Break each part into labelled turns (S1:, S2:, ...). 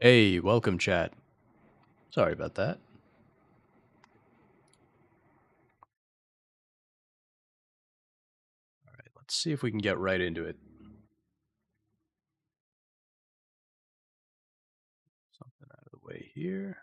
S1: Hey, welcome, chat. Sorry about that. All right, let's see if we can get right into it. Something out of the way here.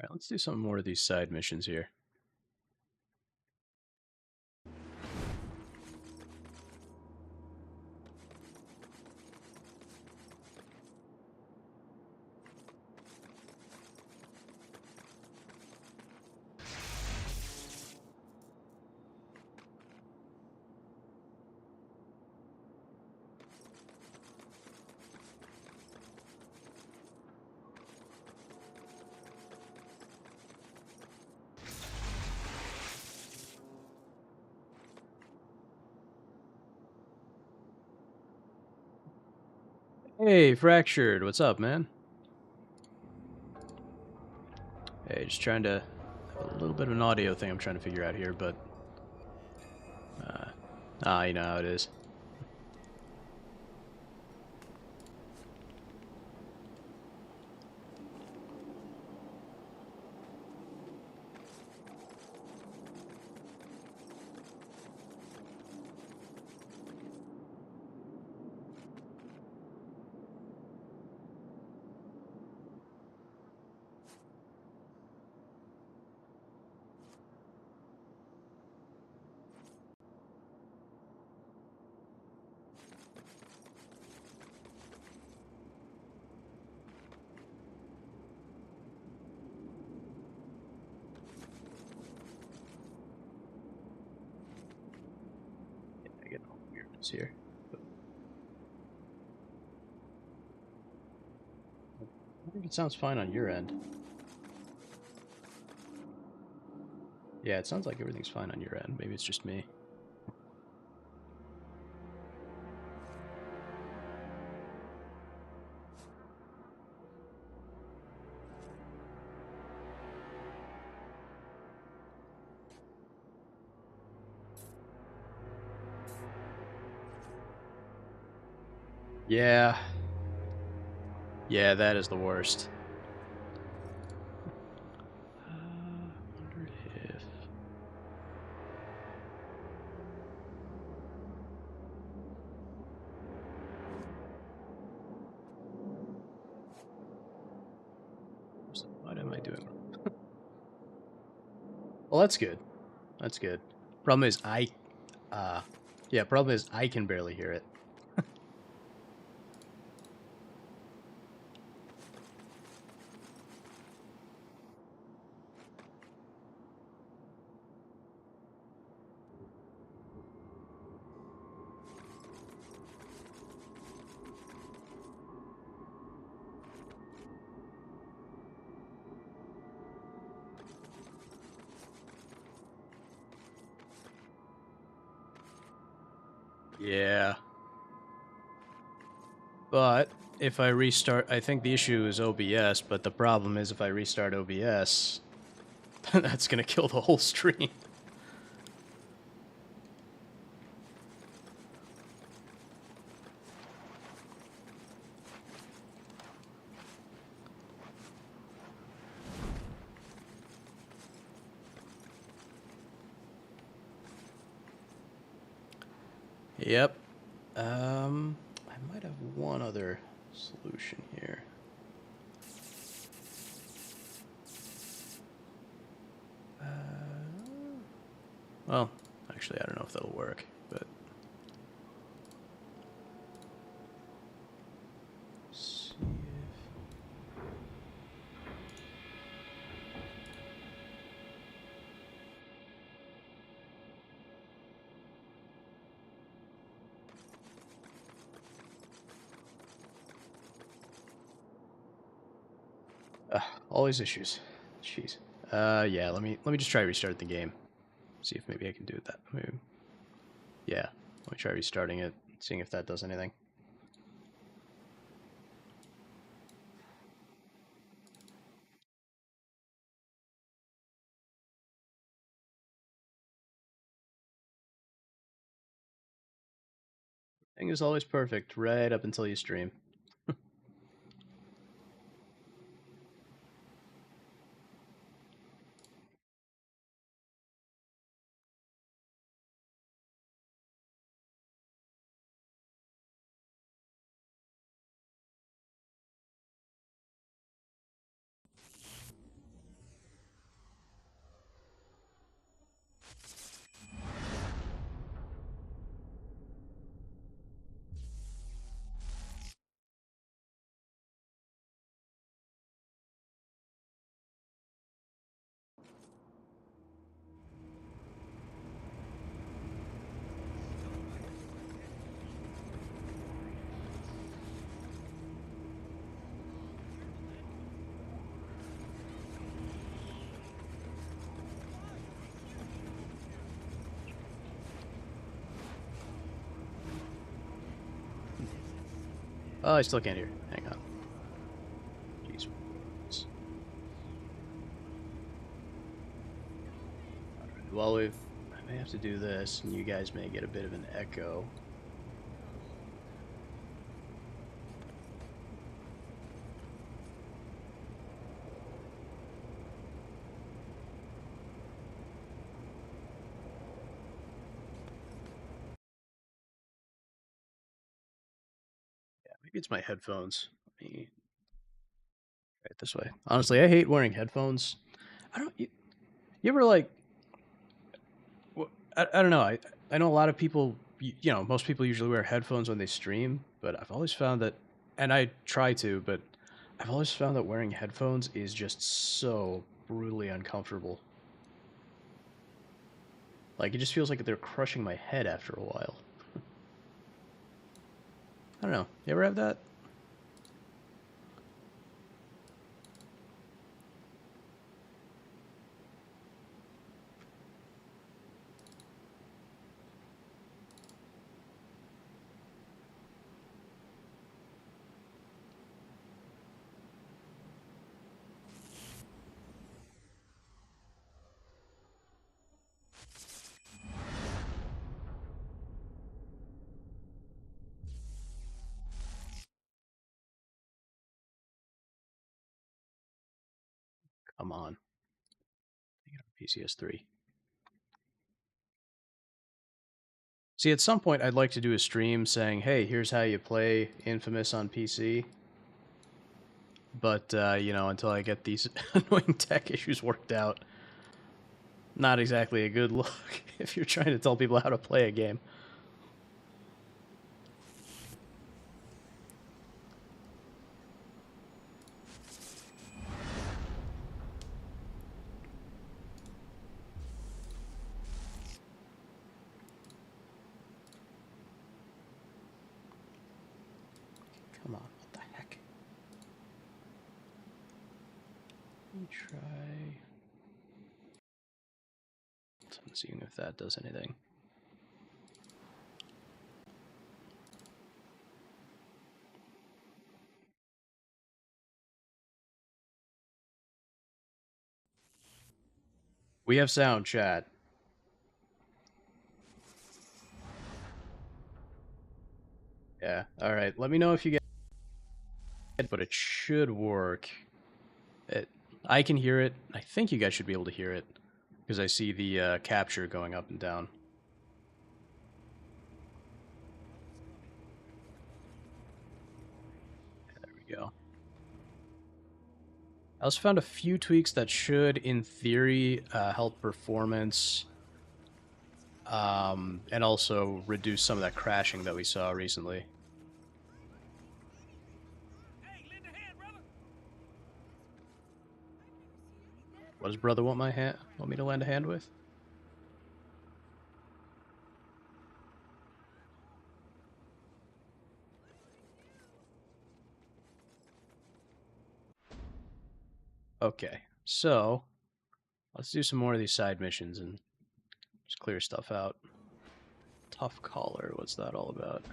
S1: All right, let's do some more of these side missions here. Hey, Fractured, what's up, man? Hey, just trying to have a little bit of an audio thing I'm trying to figure out here, but you know how it is. I get all weirdness here. I think it sounds fine on your end. Yeah, it sounds like everything's fine on your end. Maybe it's just me. Yeah. Yeah, that is the worst. Wondered if... What am I doing? Well, that's good. That's good. Problem is, problem is I can barely hear it. Yeah. But if I restart, I think the issue is OBS, but the problem is if I restart OBS, that's gonna kill the whole stream. Yep. I might have one other solution here. Well, actually, I don't know if that'll work, but see if... always issues. Jeez. Yeah. Let me just try restart the game. See if maybe I can do that. Maybe. Yeah. Let me try restarting it, seeing if that does anything. Thing is always perfect, right up until you stream. Oh, I still can't hear. Hang on. Jeez. Well, I may have to do this, and you guys may get a bit of an echo. Yeah, maybe it's my headphones. Let me try it this way. Honestly, I hate wearing headphones. I don't. You ever like? I don't know. I know a lot of people. You know, most people usually wear headphones when they stream, but I've always found that, and I try to, but I've always found that wearing headphones is just so brutally uncomfortable. Like, it just feels like they're crushing my head after a while. I don't know. You ever have that? Come on. PCS3. See, at some point, I'd like to do a stream saying, hey, here's how you play Infamous on PC. But, you know, until I get these annoying tech issues worked out, not exactly a good look if you're trying to tell people how to play a game. Come on, what the heck? Let me try... I'm seeing if that does anything. We have sound, chat. Yeah, alright. Let me know if you get it, but it should work. I can hear it. I think you guys should be able to hear it, because I see the capture going up and down. I also found a few tweaks that should, in theory, help performance, and also reduce some of that crashing that we saw recently. What does brother want me to lend a hand with? Okay, so let's do some more of these side missions and just clear stuff out. Tough Caller, what's that all about?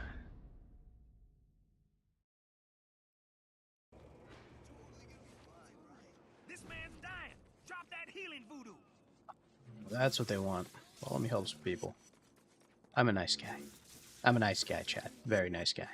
S2: This man's dying. Drop that healing voodoo.
S1: That's what they want. Well, let me help some people. I'm a nice guy. I'm a nice guy, Chad. Very nice guy.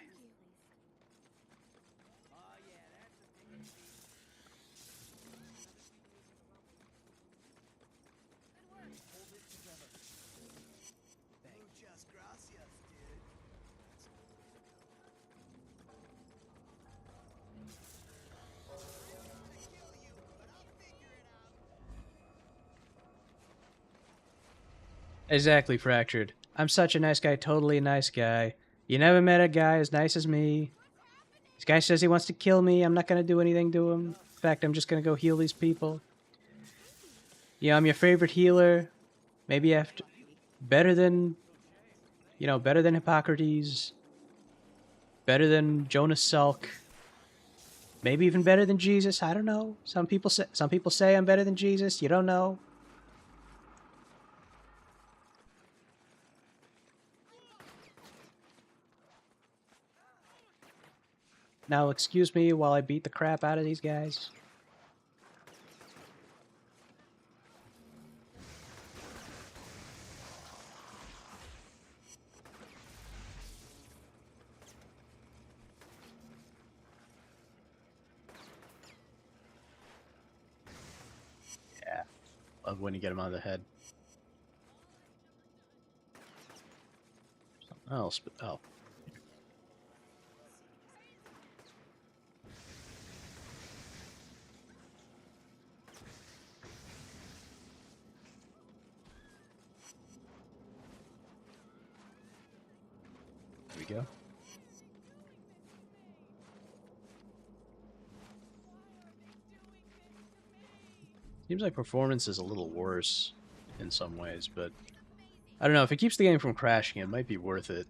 S1: Exactly, Fractured. I'm such a nice guy, totally a nice guy. You never met a guy as nice as me. This guy says he wants to kill me. I'm not going to do anything to him. In fact, I'm just going to go heal these people. Yeah, I'm your favorite healer. Maybe after... Better than... You know, better than Hippocrates. Better than Jonas Salk. Maybe even better than Jesus. I don't know. Some people say I'm better than Jesus. You don't know. Now, excuse me while I beat the crap out of these guys. Yeah. Love when you get them on the head. Something else, but... Oh. There we go. Seems like performance is a little worse in some ways, but I don't know. If it keeps the game from crashing, it might be worth it.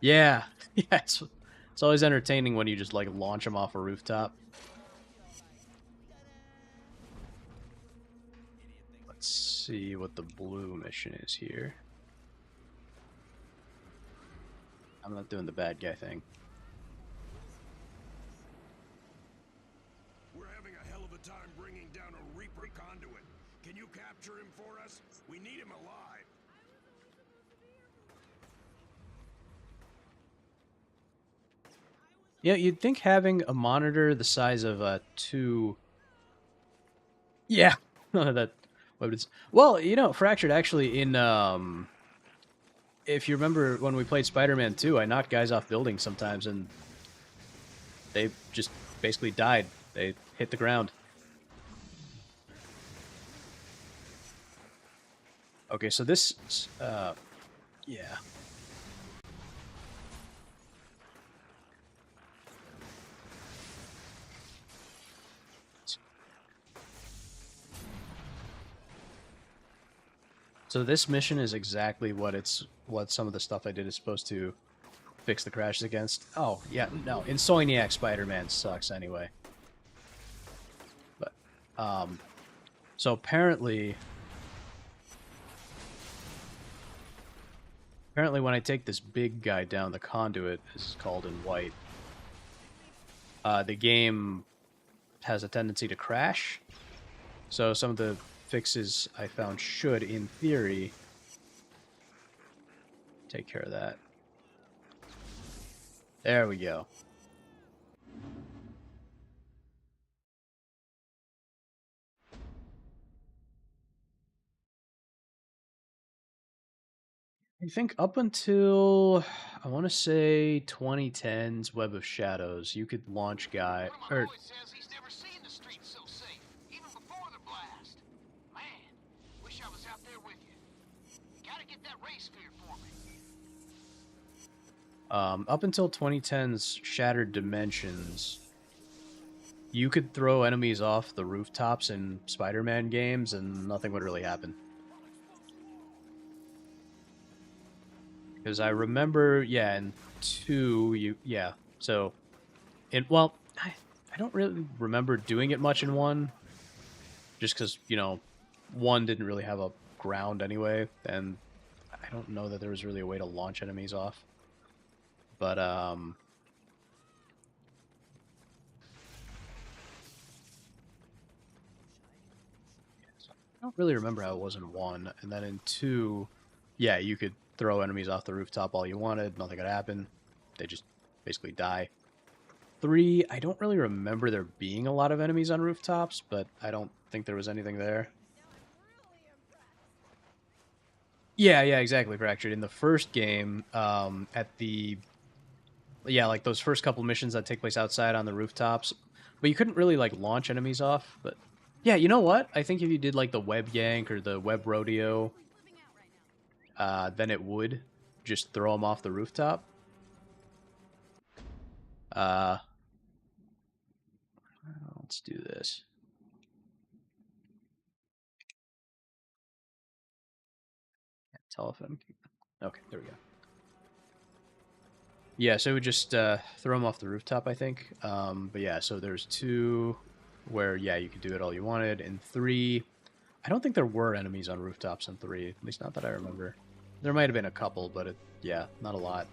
S1: Yeah, yeah. It's always entertaining when you just like launch them off a rooftop. Let's see what the blue mission is here. I'm not doing the bad guy thing.
S2: We're having a hell of a time bringing down a Reaper conduit. Can you capture him for us? We need him alive.
S1: Yeah, you'd think having a monitor the size of two... Yeah, that... Well, you know, Fractured actually in... If you remember when we played Spider-Man 2, I knocked guys off buildings sometimes, and they just basically died. They hit the ground. Okay, so this... yeah. So this mission is exactly what some of the stuff I did is supposed to fix the crashes against. Oh, yeah, no. Insomniac Spider-Man sucks anyway. But, so apparently when I take this big guy down the conduit, this is called in white, the game has a tendency to crash. So some of the fixes I found should, in theory, take care of that. There we go. I think up until, I want to say 2010's Web of Shadows, you could launch guy, or
S3: there with you. Gotta get that ray sphere for me.
S1: Up until 2010's Shattered Dimensions, you could throw enemies off the rooftops in Spider-Man games and nothing would really happen. Because I remember, yeah, in 2, so, well, I don't really remember doing it much in 1, just because, 1 didn't really have a ground anyway, and I don't know that there was really a way to launch enemies off. But, I don't really remember how it was in 1, and then in 2, yeah, you could throw enemies off the rooftop all you wanted, nothing could happen, they just basically die. 3, I don't really remember there being a lot of enemies on rooftops, but I don't think there was anything there. Yeah, exactly, Fractured. In the first game, like those first couple missions that take place outside on the rooftops, but you couldn't really, like, launch enemies off, but... Yeah, you know what? I think if you did, like, the web yank or the web rodeo, then it would just throw them off the rooftop. Let's do this. Can't tell if I'm... Okay, there we go. Yeah, so it would just throw them off the rooftop, I think. But yeah, so there's 2 where, yeah, you could do it all you wanted. In 3, I don't think there were enemies on rooftops in 3, at least not that I remember. There might have been a couple, but yeah, not a lot.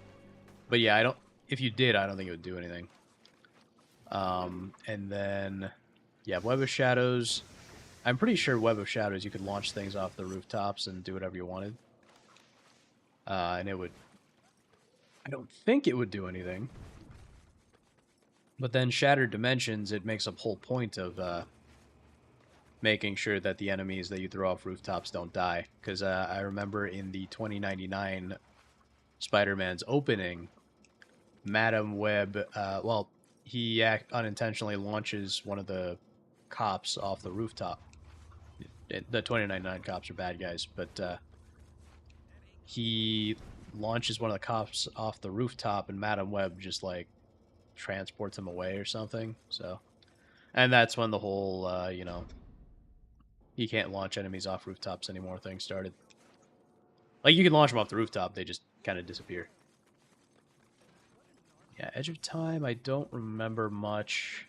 S1: But yeah, if you did, I don't think it would do anything. And then, yeah, Web of Shadows. I'm pretty sure Web of Shadows, you could launch things off the rooftops and do whatever you wanted. And it would... I don't think it would do anything. But then Shattered Dimensions, it makes a whole point of making sure that the enemies that you throw off rooftops don't die. Because I remember in the 2099 Spider-Man's opening, Madam Web, he unintentionally launches one of the cops off the rooftop. The 2099 cops are bad guys, but he launches one of the cops off the rooftop, and Madam Web just, like, transports him away or something. So, and that's when the whole, you can't launch enemies off rooftops anymore thing started. Like, you can launch them off the rooftop, they just kind of disappear. Yeah, Edge of Time, I don't remember much.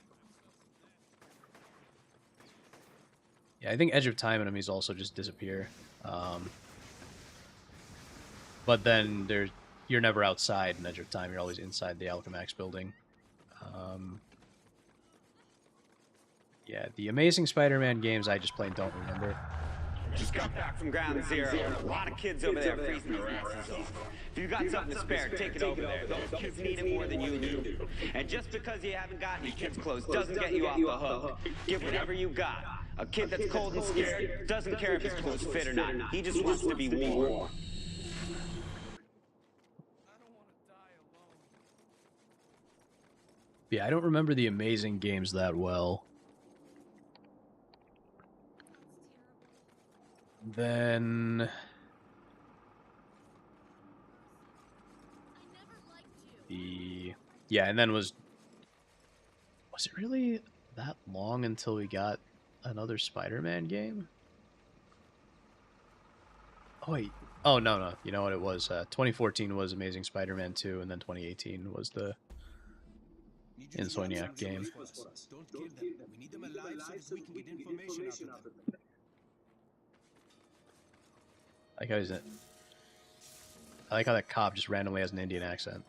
S1: Yeah, I think Edge of Time enemies also just disappear. But then you're never outside in Edge of Time, you're always inside the Alchemax building. Yeah, the Amazing Spider-Man games I just plain don't remember.
S4: Just got back from ground zero. A lot of kids over there freezing their asses off. If you got something to spare, take it over there. Those kids need it more than you do. And just because you haven't got any kids' clothes doesn't get you off the hook. Give whatever you got. A kid that's cold and scared doesn't care if his clothes fit or not. He just wants to be warm.
S1: Yeah, I don't remember the Amazing games that well. Then... Yeah, and then was it really that long until we got another Spider-Man game? Oh, wait. Oh, no. You know what it was? 2014 was Amazing Spider-Man 2, and then 2018 was the Insomniac game.
S2: Don't kill them. We need them alive so we can get information out of them.
S1: I like how that cop just randomly has an Indian accent.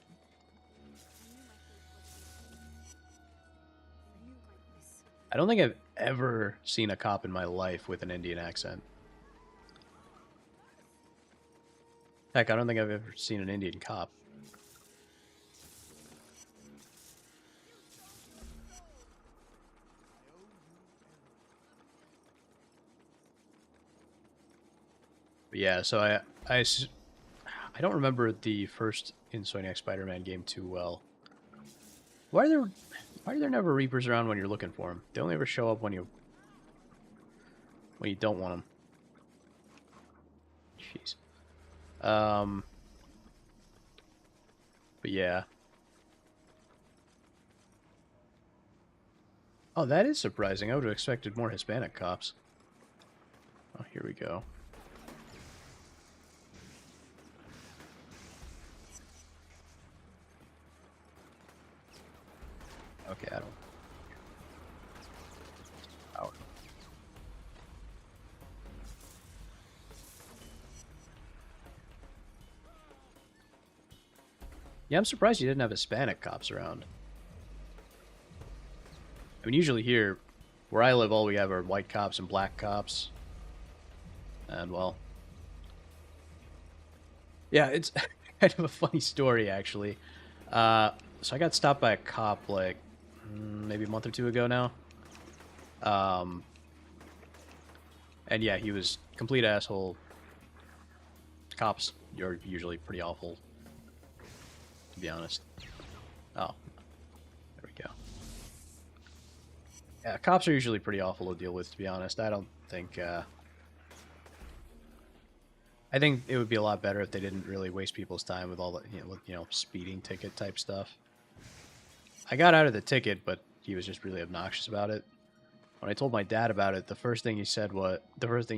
S1: I don't think I've ever seen a cop in my life with an Indian accent. Heck, I don't think I've ever seen an Indian cop. But yeah, so I don't remember the first Insomniac Spider-Man game too well. Why are there never Reapers around when you're looking for them? They only ever show up when you don't want them. Jeez. But yeah. Oh, that is surprising. I would have expected more Hispanic cops. Oh, here we go. Okay, I don't... Power. Yeah, I'm surprised you didn't have Hispanic cops around. I mean, usually here, where I live, all we have are white cops and black cops. And, well... Yeah, it's kind of a funny story, actually. So I got stopped by a cop, like, maybe a month or two ago now. And yeah, he was complete asshole. Cops, you're usually pretty awful, to be honest. Oh, there we go. Yeah, cops are usually pretty awful to deal with, to be honest. I don't think, I think it would be a lot better if they didn't really waste people's time with all the, speeding ticket type stuff. I got out of the ticket, but he was just really obnoxious about it. When I told my dad about it, the first thing he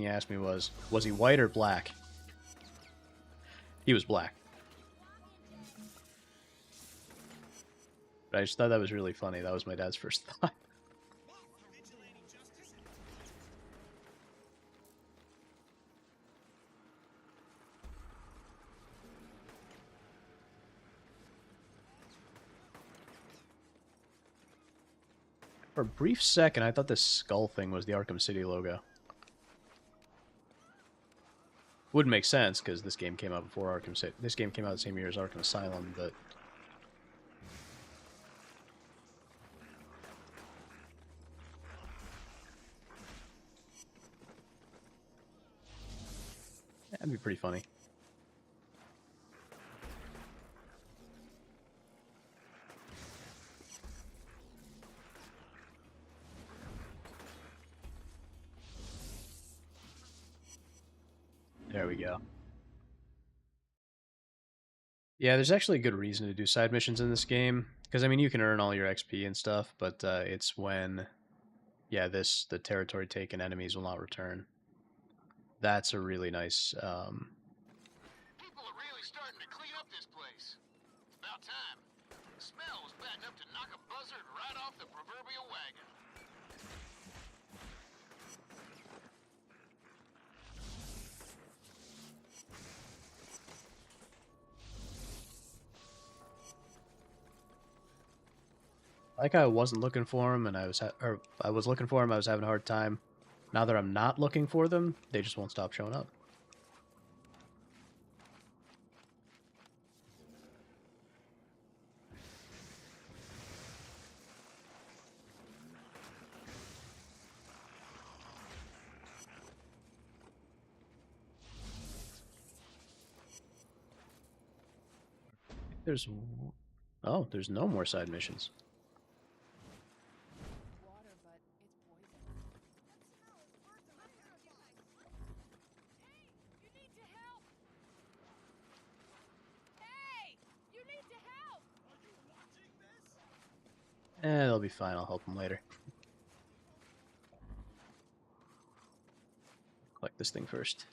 S1: asked me was he white or black? He was black. But I just thought that was really funny. That was my dad's first thought. For a brief second, I thought this skull thing was the Arkham City logo. Wouldn't make sense, because this game came out before Arkham City. This game came out the same year as Arkham Asylum, but... that'd be pretty funny. There we go. Yeah, there's actually a good reason to do side missions in this game. Because, I mean, you can earn all your XP and stuff, but it's when, yeah, the territory taken enemies will not return. That's a really nice,
S3: People are really starting to clean up this place. It's about time. The smell was bad enough to knock a buzzard right off the proverbial wagon.
S1: like I wasn't looking for him, and I was looking for him, I was having a hard time. Now that I'm not looking for them, they just won't stop showing up. There's... oh, there's no more side missions.
S5: Water, but it's poison. Hey, you need to help! Hey, you need to help!
S1: They'll be fine. I'll help them later. Collect this thing first.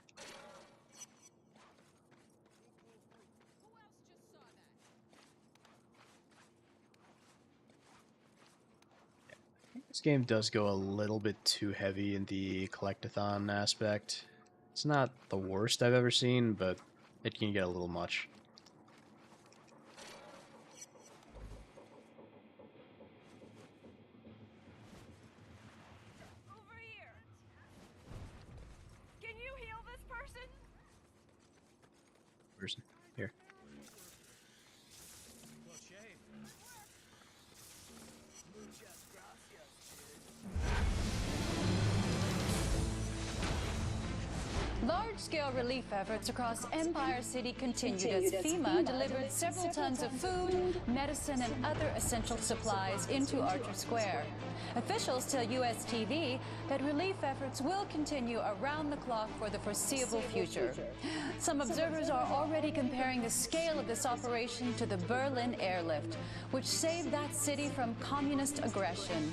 S1: This game does go a little bit too heavy in the collectathon aspect. It's not the worst I've ever seen, but it can get a little much.
S5: Over here! Can you heal this person?
S1: Person. Here.
S6: Large-scale relief efforts across Empire City continued as FEMA delivered several tons of food, medicine, and other essential supplies into Archer Square. Officials tell US TV that relief efforts will continue around the clock for the foreseeable future. Some observers are already comparing the scale of this operation to the Berlin airlift, which saved that city from communist aggression.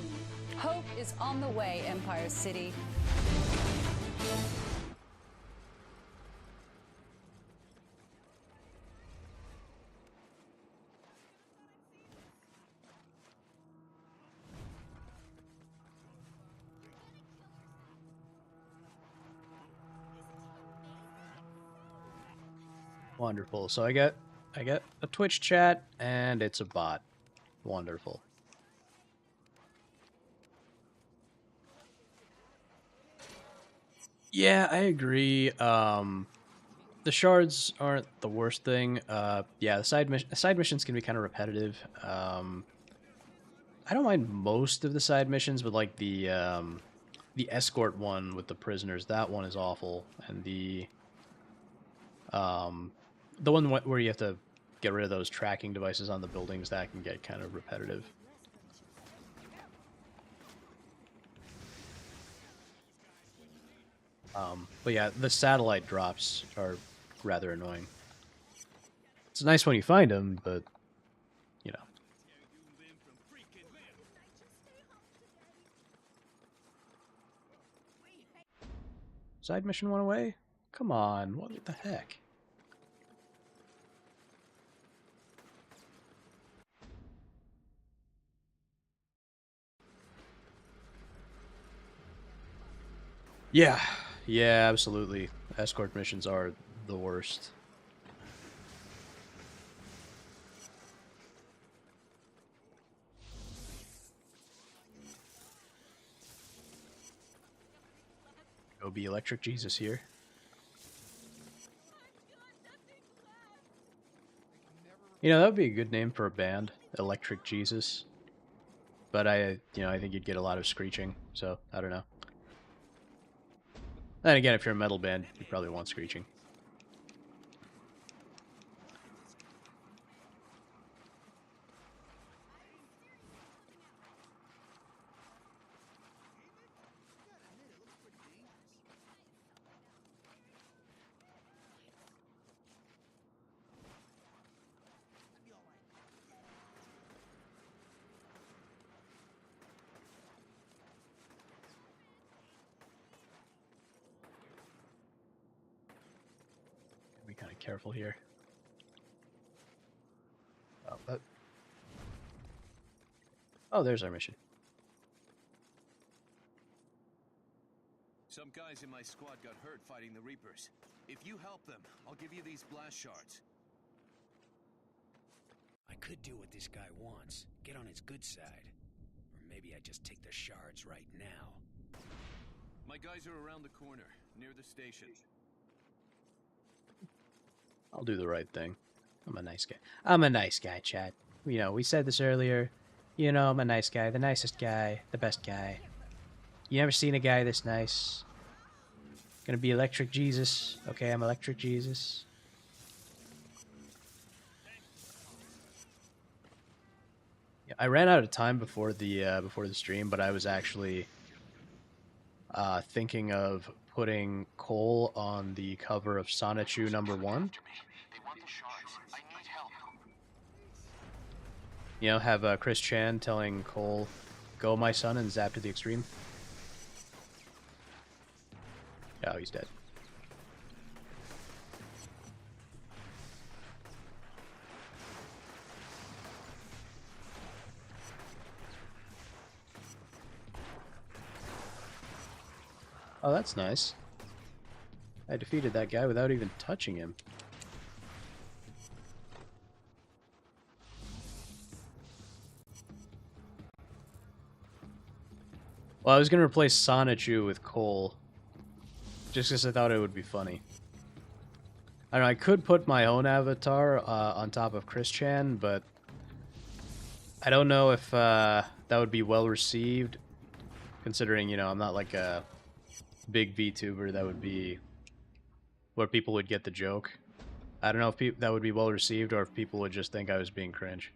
S6: Hope is on the way, Empire City.
S1: Wonderful. So I get a Twitch chat and it's a bot. Wonderful. Yeah, I agree. The shards aren't the worst thing. Yeah, the side missions can be kind of repetitive. I don't mind most of the side missions, but like the escort one with the prisoners, that one is awful, and the one where you have to get rid of those tracking devices on the buildings, that can get kind of repetitive. But yeah, the satellite drops are rather annoying. It's nice when you find them, but, you know. Side mission went away? Come on, what the heck? Yeah, yeah, absolutely. Escort missions are the worst. Go be Electric Jesus here. You know, that would be a good name for a band, Electric Jesus. But I think you'd get a lot of screeching, so I don't know. Then again, if you're a metal band, you probably want screeching. Be kind of careful here. Oh, there's our mission.
S7: Some guys in my squad got hurt fighting the Reapers. If you help them, I'll give you these blast shards.
S8: I could do what this guy wants. Get on his good side. Or maybe I just take the shards right now.
S7: My guys are around the corner, near the station.
S1: I'll do the right thing. I'm a nice guy. I'm a nice guy, Chad. You know, we said this earlier. You know, I'm a nice guy. The nicest guy. The best guy. You never seen a guy this nice. Gonna be Electric Jesus. Okay, I'm Electric Jesus. Yeah, I ran out of time before the stream, but I was actually thinking of putting Cole on the cover of Sonichu #1. You know, have Chris Chan telling Cole, "Go, my son," and zap to the extreme. Oh, he's dead. Oh, that's nice. I defeated that guy without even touching him. Well, I was going to replace Sonichu with Cole, just because I thought it would be funny. I don't know, I could put my own avatar on top of Chris Chan, but I don't know if that would be well received, considering, you know, I'm not like a big VTuber that would be where people would get the joke. I don't know if that would be well received or if people would just think I was being cringe.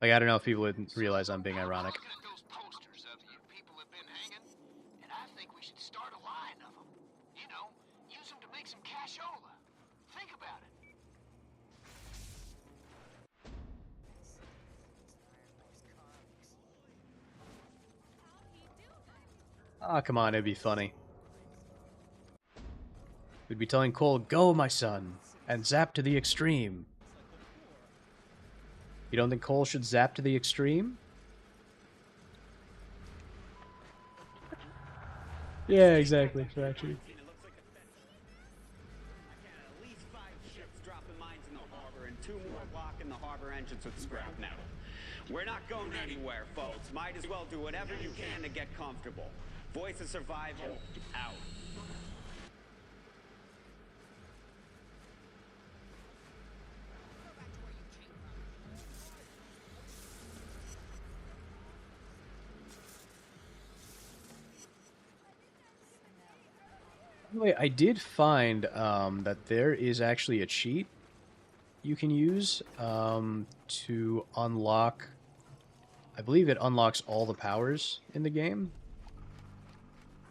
S1: Like, I don't know if people would realize I'm being ironic.
S3: Looking at those posters of you people have been hanging, and I think we should start a line of them. You know, use them to make some cashola. Think about it.
S1: Ah, come on, it'd be funny. We'd be telling Cole, "Go, my son, and zap to the extreme." You don't think Cole should zap to the extreme? Yeah, exactly. Actually.
S4: It looks like a fence. I got at least 5 ships dropping mines in the harbor and 2 more blocking the harbor entrance with scrap metal. We're not going anywhere, folks. Might as well do whatever you can to get comfortable. Voice of Survival, out.
S1: By the way, I did find that there is actually a cheat you can use to unlock. I believe it unlocks all the powers in the game.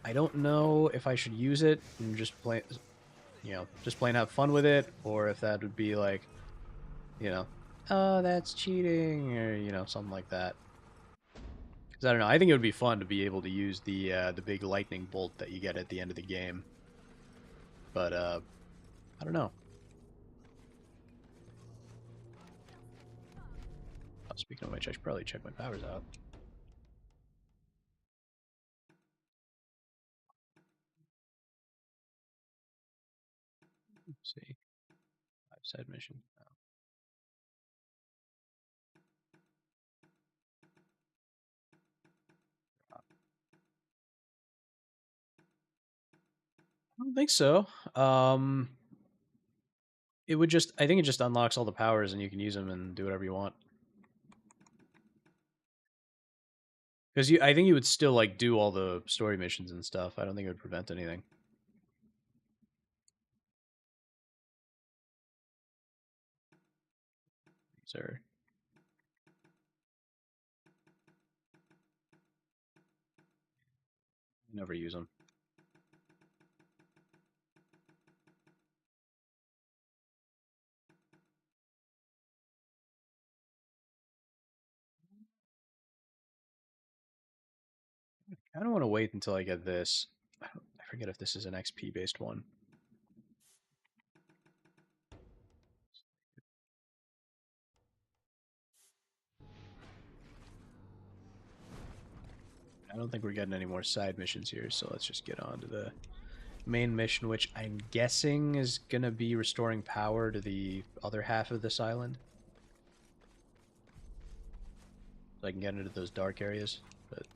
S1: I don't know if I should use it and just play, just plain have fun with it, or if that would be like, oh, that's cheating, or something like that. Because I don't know. I think it would be fun to be able to use the big lightning bolt that you get at the end of the game. But I don't know. Oh, speaking of which, I should probably check my powers out. Let's see. 5 side mission. Oh. I don't think so. It would just, I think it just unlocks all the powers and you can use them and do whatever you want. Because I think you would still like do all the story missions and stuff. I don't think it would prevent anything. These are never use them. I kind of want to wait until I get this. I forget if this is an XP based one. I don't think we're getting any more side missions here, so let's just get on to the main mission, which I'm guessing is going to be restoring power to the other half of this island. So I can get into those dark areas. But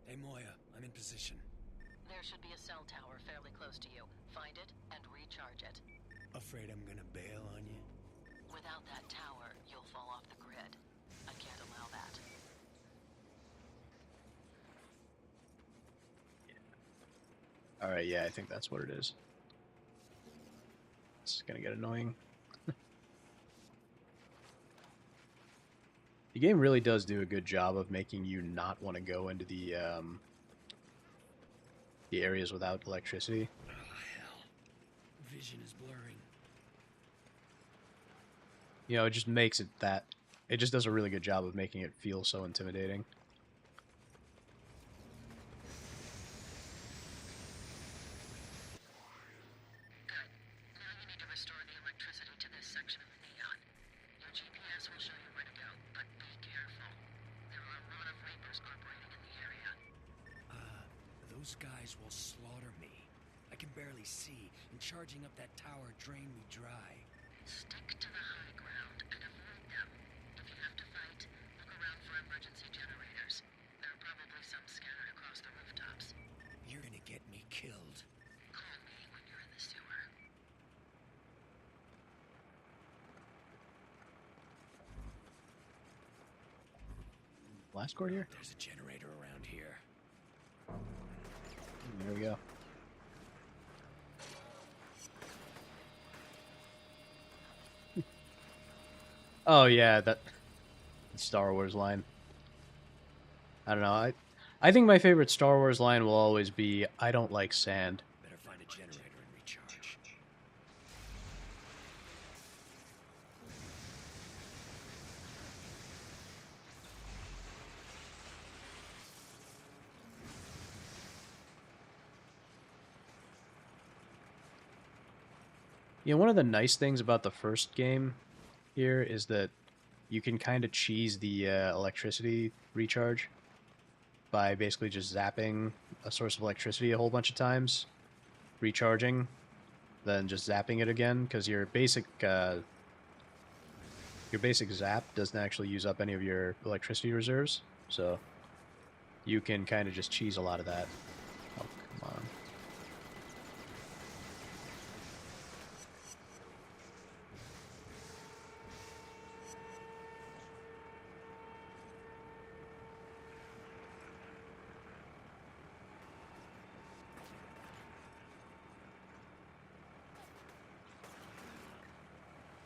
S8: Hey, Moya, I'm in position.
S9: There should be a cell tower fairly close to you. Find it and recharge it.
S8: Afraid I'm gonna bail on you?
S9: Without that tower, you'll fall off the grid. I can't allow that.
S1: alright, yeah, I think that's what it is. This is going to get annoying. The game really does do a good job of making you not want to go into the areas without electricity.
S8: Oh, hell. Vision is blurring.
S1: It just makes it that... It just does a really good job of making it feel so intimidating.
S9: Good. Now you need to restore the electricity to this section of the neon. Your GPS will show you where to go, but be careful. There are a lot of Reapers operating in the area.
S8: Those guys will slaughter me. I can barely see, and charging up that tower drained me dry.
S9: Stick to the high ground and avoid them. If you have to fight, look around for emergency generators. There are probably some scattered across the rooftops.
S8: You're gonna get me killed.
S9: Call me when you're in the sewer.
S1: Blast core here?
S8: There's a generator around
S1: There we go. Oh yeah, that Star Wars line. I don't know. I think my favorite Star Wars line will always be, "I don't like sand."
S8: Better find a generator and recharge.
S1: You know, one of the nice things about the first game here is that you can kind of cheese the electricity recharge by basically just zapping a source of electricity a whole bunch of times, recharging, then just zapping it again, because your basic zap doesn't actually use up any of your electricity reserves, so you can kind of just cheese a lot of that. Oh, come on.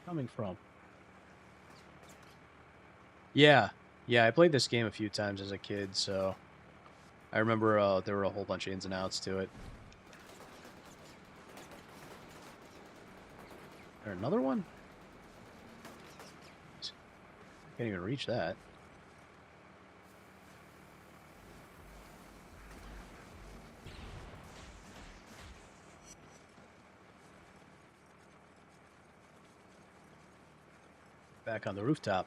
S1: Coming from? Yeah, I played this game a few times as a kid, so I remember there were a whole bunch of ins and outs to it. Is there another one? Can't even reach that. Back on the rooftop.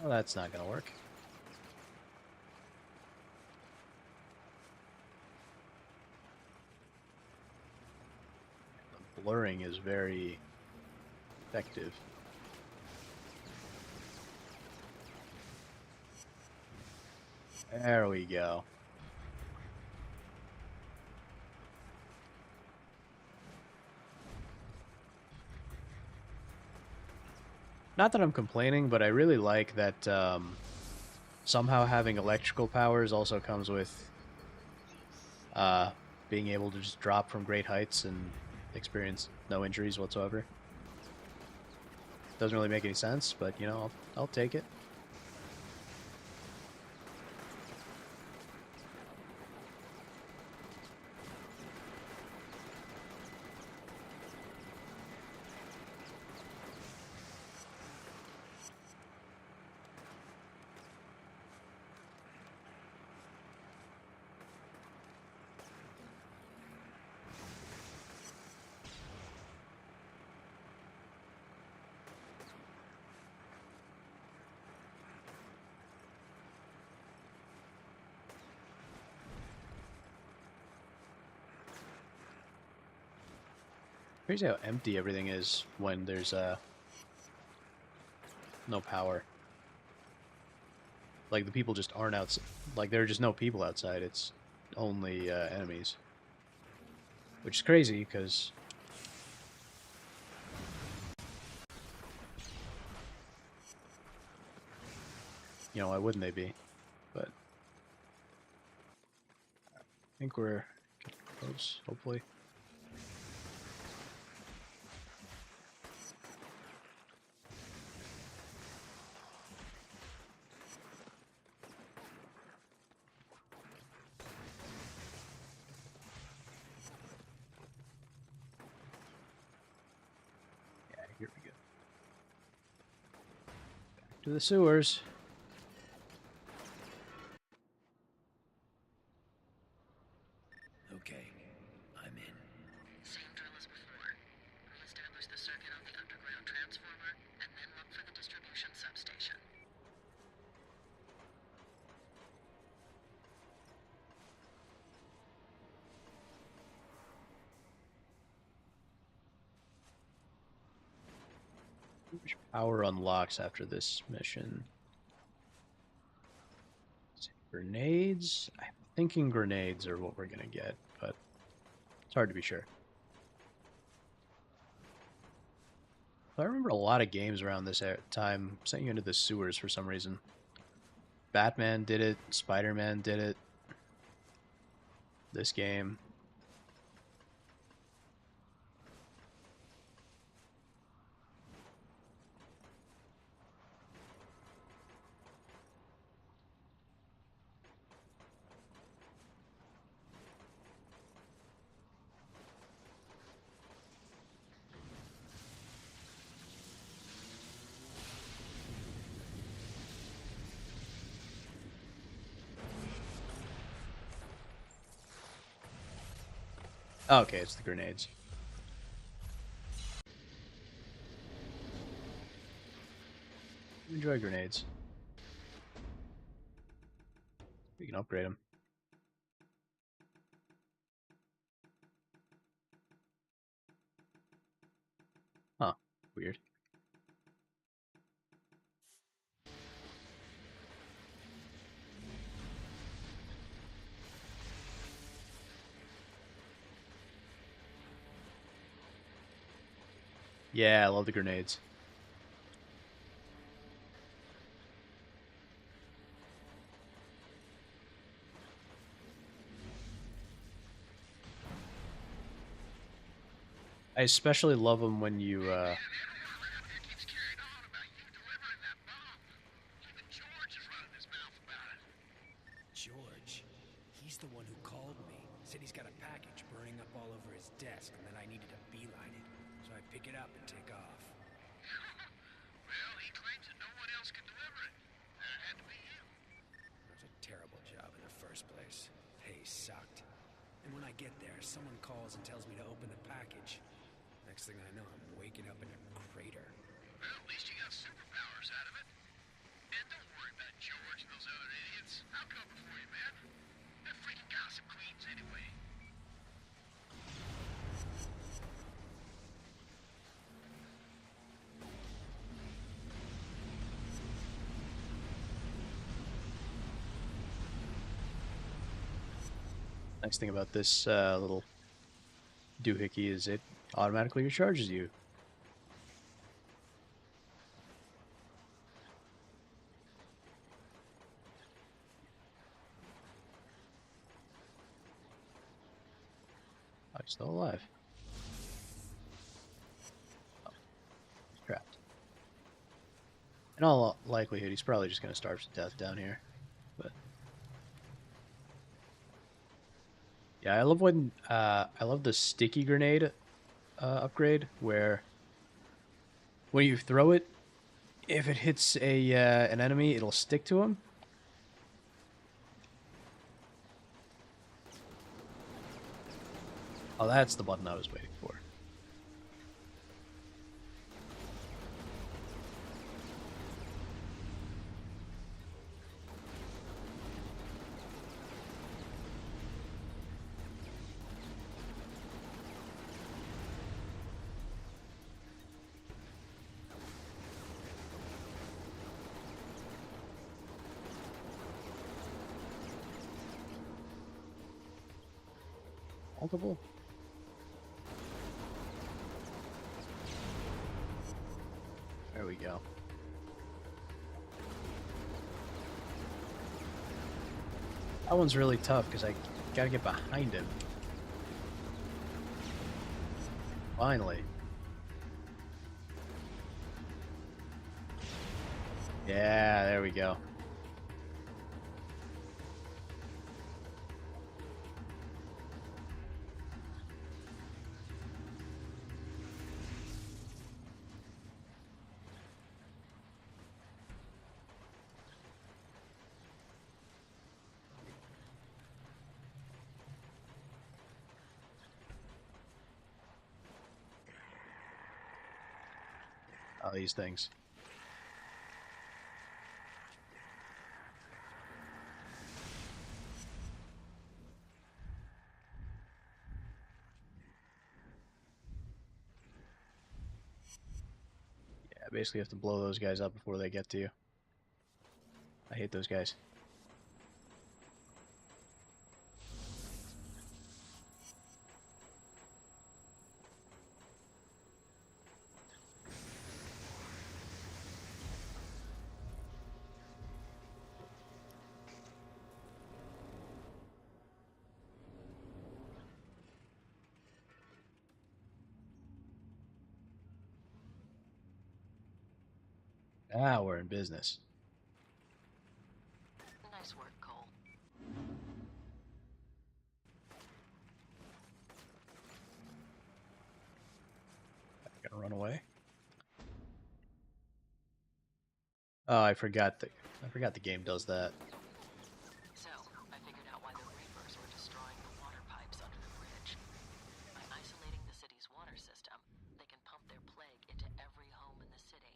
S1: Well, that's not gonna work. The blurring is very effective. There we go. Not that I'm complaining, but I really like that somehow having electrical powers also comes with being able to just drop from great heights and experience no injuries whatsoever. Doesn't really make any sense, but you know, I'll take it. Crazy how empty everything is when there's no power. Like the people just aren't outside. Like there are just no people outside. It's only enemies, which is crazy because you know why wouldn't they be? But I think we're getting close. Hopefully. Here we go. Back to the sewers.
S8: Okay, I'm in.
S9: Same drill as before. Re-establish the circuit on the underground transformer, and then look for the distribution substation.
S1: Which power unlocks after this mission? Grenades? I thinking grenades are what we're gonna get, but it's hard to be sure. I remember a lot of games around this time sent you into the sewers for some reason. Batman did it, Spider-Man did it. This game. Oh, okay, it's the grenades. Enjoy grenades. We can upgrade them. Huh. Weird. Yeah, I love the grenades. I especially love them when you,
S8: George, he's the one who called me. Said he's got a package burning up all over his desk and that I needed to beeline it. So I pick it up and take off.
S3: Well, he claims that no one else can deliver it. That had to be you.
S8: It was a terrible job in the first place. Pay sucked. And when I get there, someone calls and tells me to open the package. Next thing I know, I'm waking up in a crater.
S3: Well, at least you got superpowers out of it. And don't worry about George and those other idiots. I'll cover for you, man. They're freaking gossip queens anyway.
S1: nice thing about this little doohickey is it automatically recharges you. Oh, he's still alive. Oh, he's trapped. In all likelihood, he's probably just going to starve to death down here. But yeah, I love when I love the sticky grenade upgrade, where when you throw it, if it hits a an enemy, it'll stick to him. Oh, that's the button I was waiting for. Multiple? There we go. That one's really tough because I gotta get behind him. Finally. Yeah, there we go. Oh, these things. Yeah, basically you have to blow those guys up before they get to you. I hate those guys. Ah, we're in business.
S9: Nice work, Cole.
S1: Gonna run away. Oh, I forgot the game does that.
S9: So, I figured out why the Reapers were destroying the water pipes under the bridge. By isolating the city's water system, they can pump their plague into every home in the city.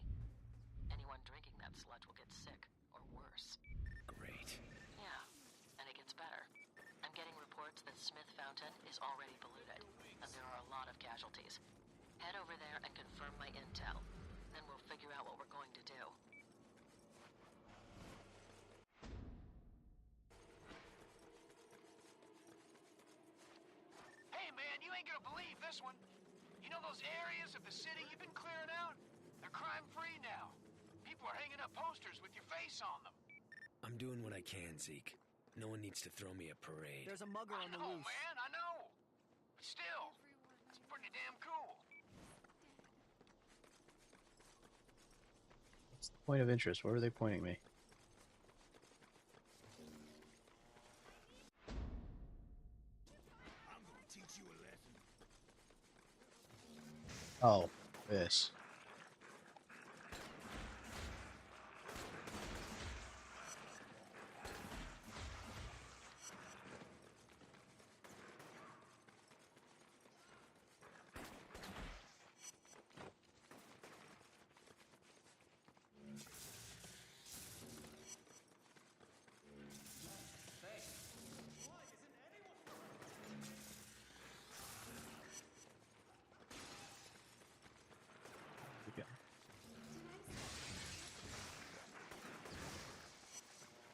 S9: Anyone drinking that sludge will get sick, or worse.
S8: Great.
S9: Yeah, and it gets better. I'm getting reports that Smith Fountain is already polluted, and there are a lot of casualties. Head over there and confirm my intel. Then we'll figure out what we're going to do.
S3: Hey, man, you ain't gonna believe this one. You know those areas of the city you've been clearing out? They're crime-free now. People are hanging up posters with your face on them.
S8: I'm doing what I can, Zeke. No one needs to throw me a parade.
S10: There's a mugger on the loose.
S3: Man, I know. But still, it's pretty damn cool.
S1: What's the point of interest? Where are they pointing me?
S2: I'm gonna teach you a lesson.
S1: Oh, this.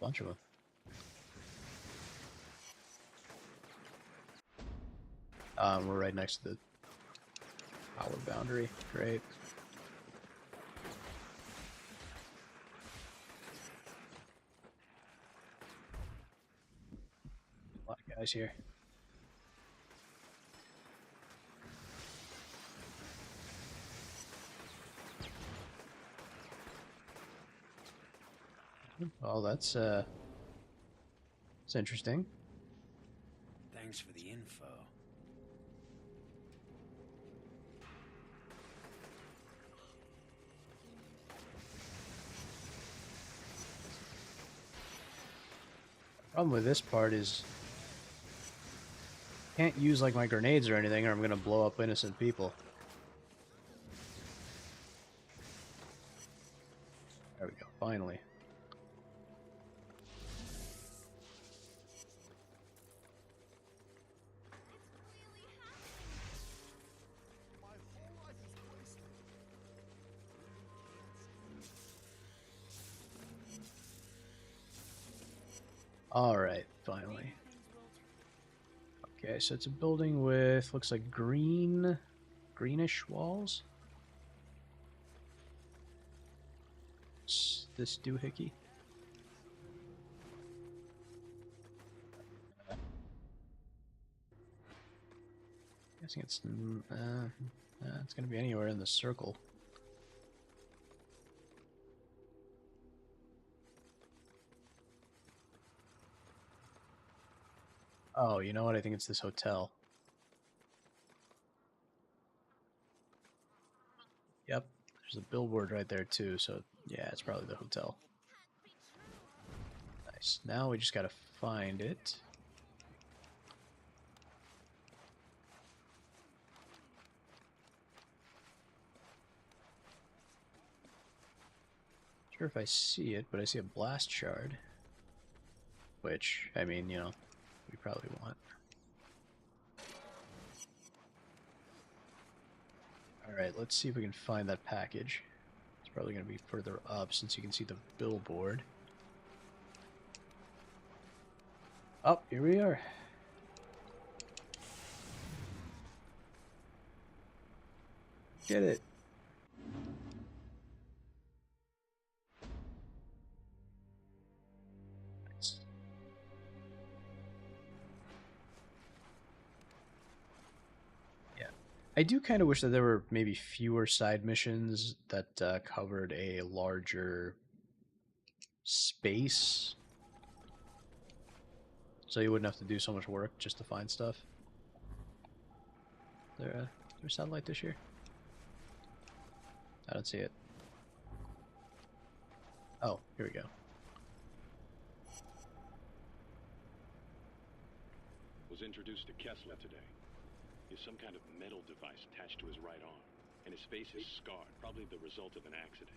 S1: Bunch of them. We're right next to the power boundary. Great. A lot of guys here. Well, that's interesting.
S8: Thanks for the info.
S1: Problem with this part is can't use like my grenades or anything, or I'm gonna blow up innocent people. There we go. Finally. Alright, finally. Okay, so it's a building with, looks like greenish walls. This doohickey. Guessing it's gonna be anywhere in the circle. Oh, you know what? I think it's this hotel. Yep, there's a billboard right there too, so yeah, it's probably the hotel. Nice. Now we just gotta find it. Not sure if I see it, but I see a blast shard. Which, I mean, you know, we probably want. Alright, let's see if we can find that package. It's probably going to be further up since you can see the billboard. Oh, here we are. Get it. Nice. Yeah. I do kind of wish that there were maybe fewer side missions that covered a larger space, so you wouldn't have to do so much work just to find stuff. There a satellite dish here? I don't see it. Oh, here we go.
S10: Was introduced to Kessler today. He has some kind of metal device attached to his right arm, and his face is scarred, probably the result of an accident.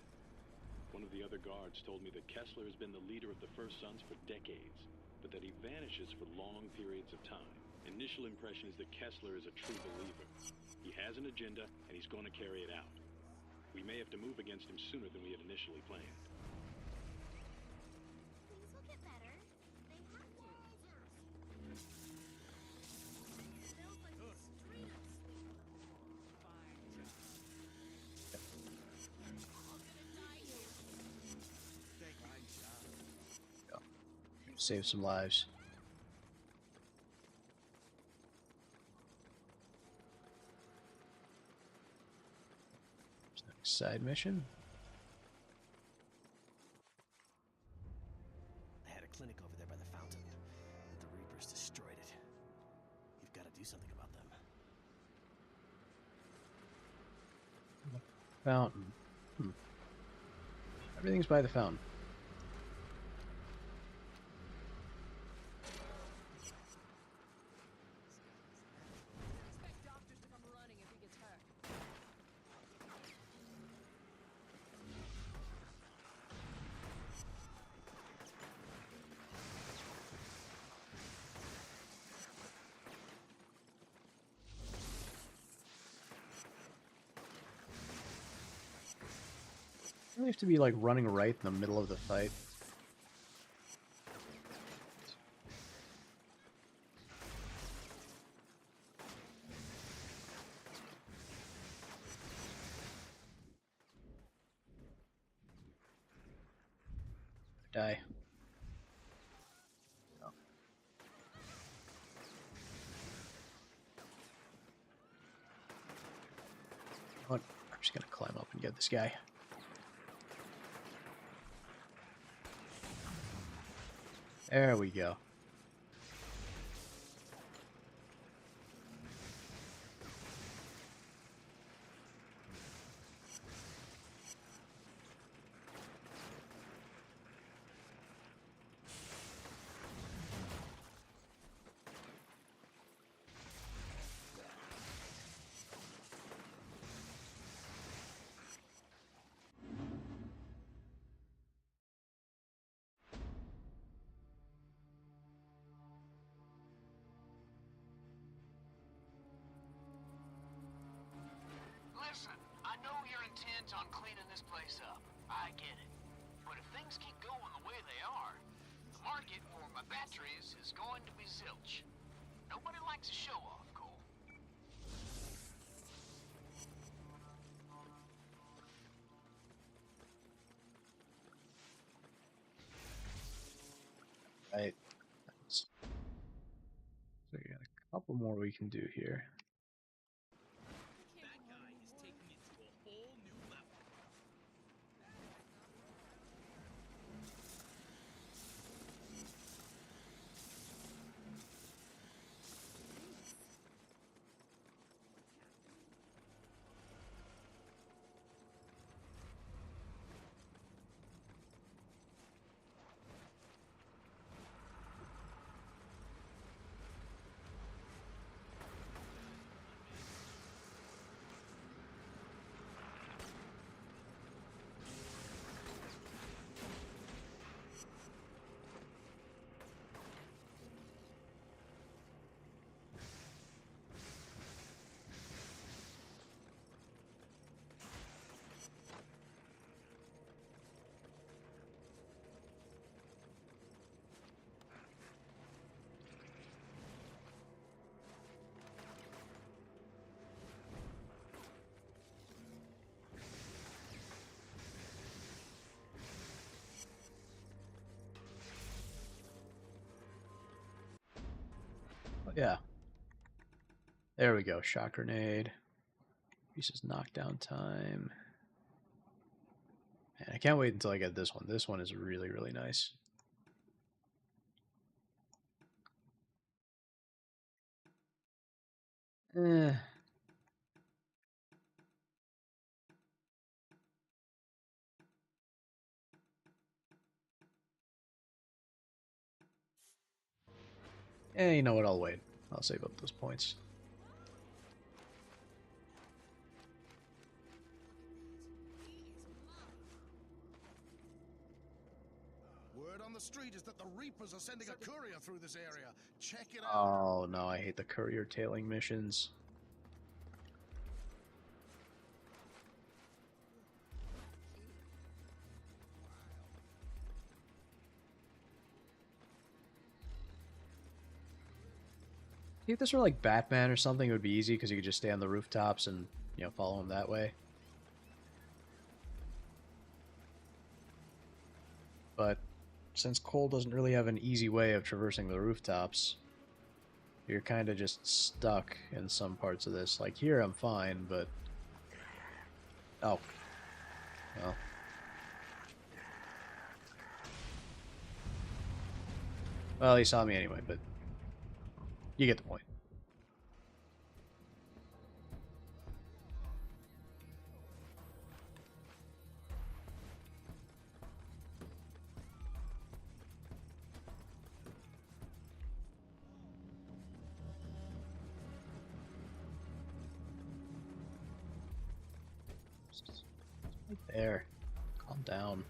S10: One of the other guards told me that Kessler has been the leader of the First Sons for decades, but that he vanishes for long periods of time. Initial impression is that Kessler is a true believer. He has an agenda, and he's going to carry it out. We may have to move against him sooner than we had initially planned.
S5: Things will get better. They have to. Smells like the streets. All gonna die here.
S1: Save some lives. Next side mission.
S8: I had a clinic over there by the fountain, but the Reapers destroyed it. You've got to do something about them.
S1: Fountain. Everything's by the fountain.
S5: Expect doctors to come running if he gets hurt.
S1: You have to be like running right in the middle of the fight. Die. Oh. What? I'm just gonna climb up and get this guy. There we go.
S3: Listen, I know you're intent on cleaning this place up. I get it. But if things keep going the way they are, the market for my batteries is going to be zilch. Nobody likes a show-off, Cole.
S1: Right. So we got a couple more we can do here.
S11: That guy is taking it to a whole new level.
S1: Oh, yeah. There we go. Shock grenade. Increases knockdown time. Man, I can't wait until I get this one. This one is really, really nice. Eh. You know what? I'll wait. I'll save up those points.
S12: Word on the street is that the Reapers are sending a courier through this area. Check it out.
S1: Oh no, I hate the courier tailing missions. If this were like Batman or something, it would be easy because you could just stay on the rooftops and, you know, follow him that way. But since Cole doesn't really have an easy way of traversing the rooftops, you're kind of just stuck in some parts of this. Like here, I'm fine, but... Oh. Well. Well, he saw me anyway, but... You get the point. Right there. Calm down.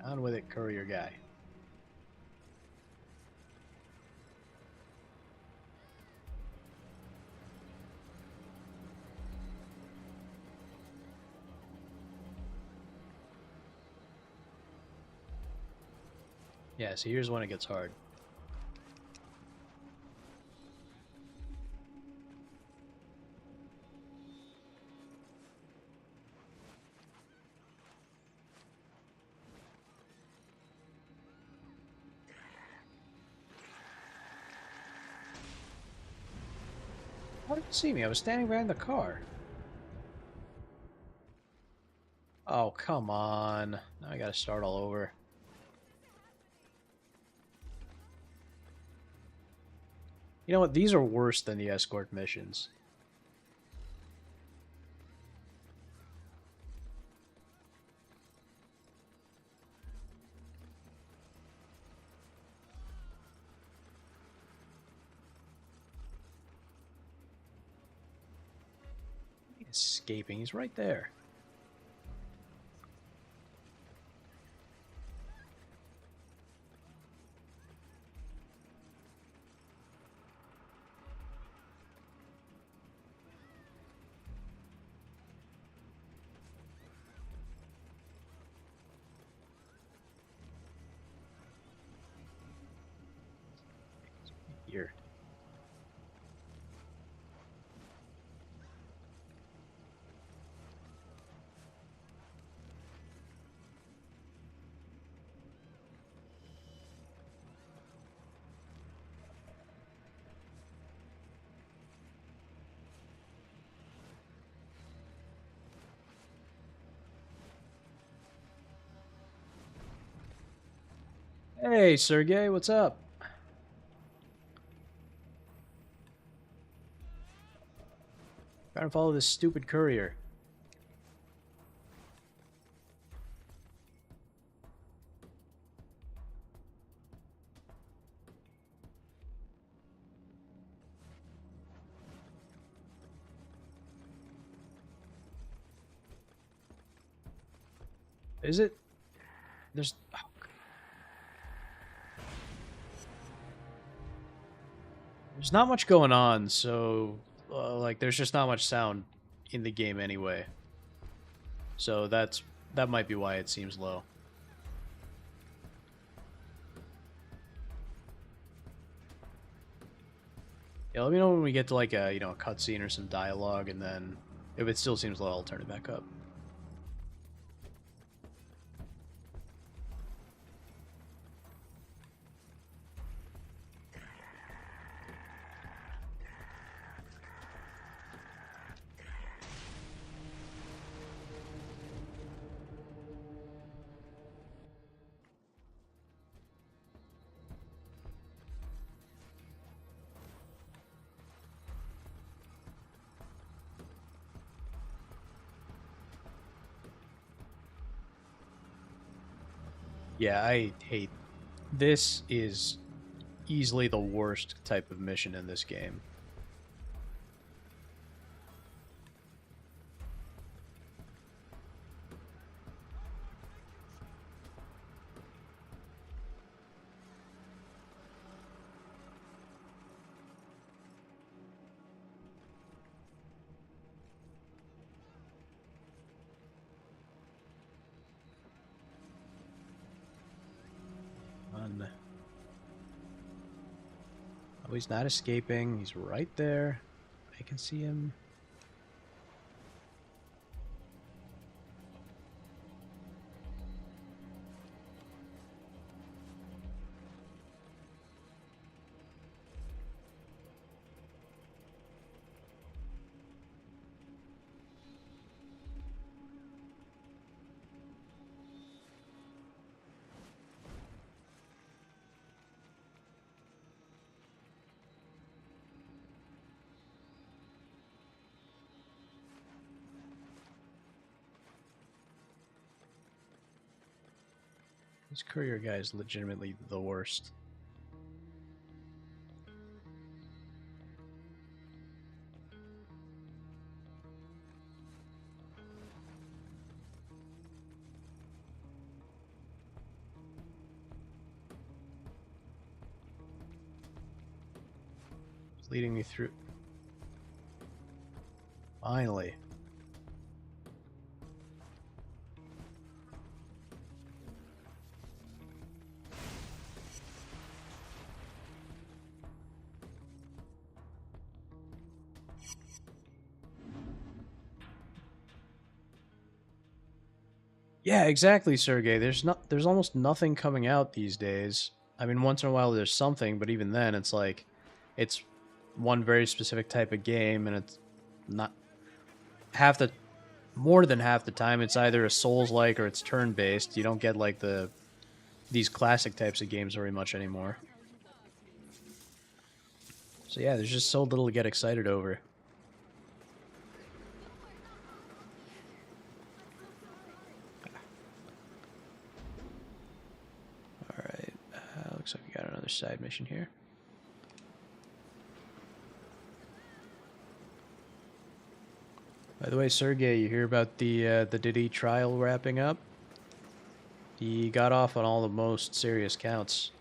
S1: On with it, courier guy. Yeah, so here's when it gets hard. How did you see me? I was standing behind the car. Oh, come on. Now I gotta start all over. You know what? These are worse than the escort missions. He's escaping. He's right there. Here. Hey, Sergey, what's up? Trying to follow this stupid courier. Is it? There's... Oh. There's not much going on, so... like, there's just not much sound in the game anyway. So that might be why it seems low. Yeah, let me know when we get to like a a cutscene or some dialogue, and then if it still seems low, I'll turn it back up. Yeah, I hate this. Is easily the worst type of mission in this game. Fun. Oh, he's not escaping. He's right there. I can see him. This courier guy is legitimately the worst. He's leading me through. Finally. Yeah, exactly, Sergey. There's almost nothing coming out these days. I mean, once in a while there's something, but even then it's like it's one very specific type of game, and it's not half the more than half the time it's either a Souls-like or it's turn-based. You don't get like these classic types of games very much anymore. So yeah, there's just so little to get excited over. Alright, looks like we got another side mission here. By the way, Sergey, you hear about the Diddy trial wrapping up? He got off on all the most serious counts.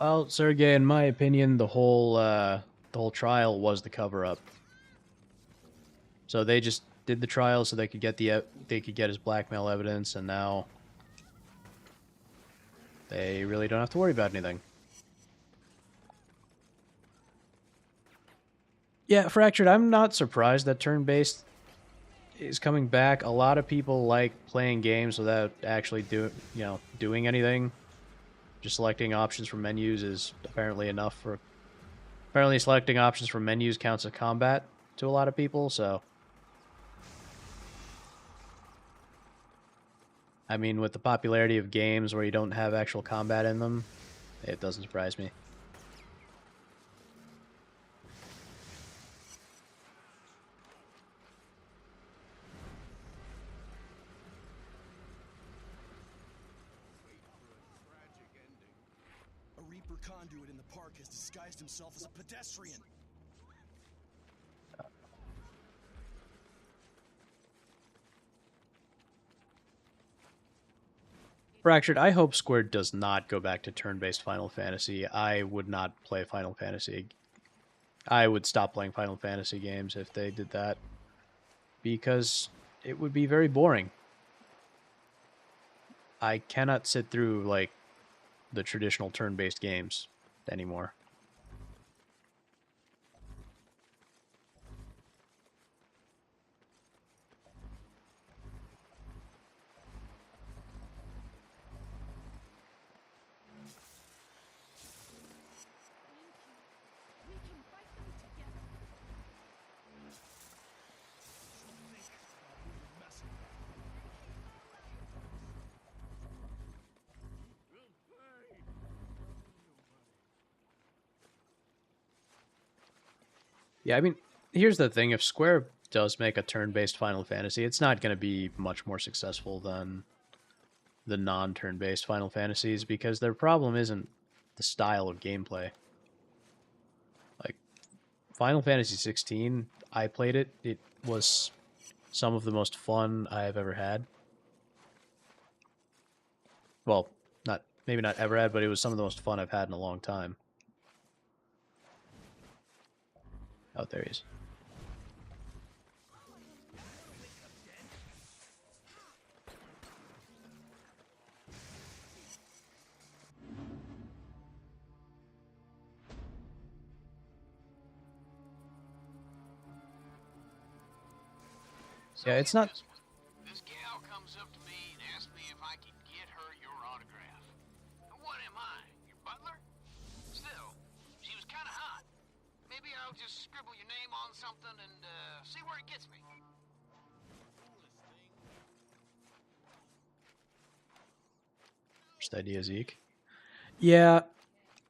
S1: Well, Sergey, in my opinion, the whole trial was the cover-up. So they just did the trial so they could get his blackmail evidence, and now they really don't have to worry about anything. Yeah, Fractured, I'm not surprised that turn-based is coming back. A lot of people like playing games without actually doing anything. Just selecting options from menus is apparently enough for... Apparently selecting options from menus counts as combat to a lot of people, so... I mean, with the popularity of games where you don't have actual combat in them, it doesn't surprise me.
S12: A Reaper conduit in the park has disguised himself as a pedestrian.
S1: Fractured, I hope Square does not go back to turn-based Final Fantasy. I would not play Final Fantasy. I would stop playing Final Fantasy games if they did that. Because it would be very boring. I cannot sit through, like, the traditional turn-based games anymore.
S5: We can fight them together.
S1: Yeah, I mean, here's the thing. If Square does make a turn-based Final Fantasy, it's not going to be much more successful than the non-turn-based Final Fantasies, because their problem isn't the style of gameplay. Like, Final Fantasy 16, I played it. It was some of the most fun I have ever had. Well, maybe not ever had, but it was some of the most fun I've had in a long time. Oh, there he is.
S3: So
S1: Yeah, it's
S3: get
S1: not...
S3: this one. This gal comes up to me and asks me if I could get her your autograph. What am I, your butler? Still, she was kind of hot. Maybe I'll just scribble your name on something and see where it gets me.
S1: First idea, Zeke. Yeah,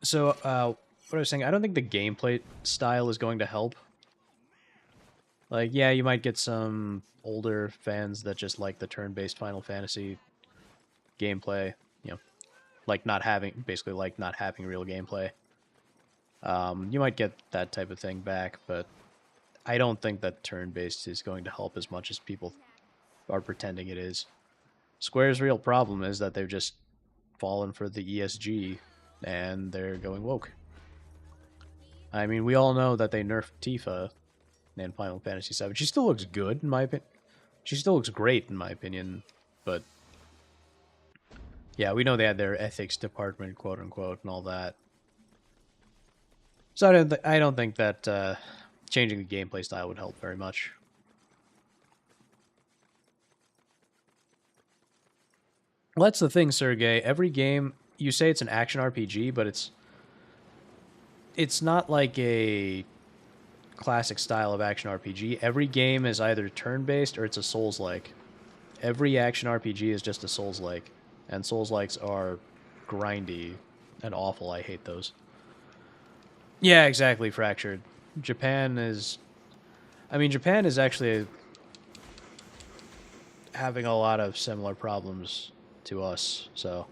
S1: so, what I was saying, I don't think the gameplay style is going to help. Like, yeah, you might get some older fans that just like the turn-based Final Fantasy gameplay, you know, like not having, basically like not having real gameplay. You might get that type of thing back, but I don't think that turn-based is going to help as much as people are pretending it is. Square's real problem is that they've just fallen for the ESG, and they're going woke. I mean, we all know that they nerfed Tifa in Final Fantasy VII. She still looks good, in my opinion. She still looks great, in my opinion, but... Yeah, we know they had their ethics department, quote-unquote, and all that. So I don't think that changing the gameplay style would help very much. Well, that's the thing, Sergey. Every game, you say it's an action RPG, but it's not like a classic style of action RPG. Every game is either turn-based or it's a Souls-like. Every action RPG is just a Souls-like. And Souls-likes are grindy and awful. I hate those. Yeah, exactly, Fractured. Japan is... I mean, Japan is actually having a lot of similar problems to us, so...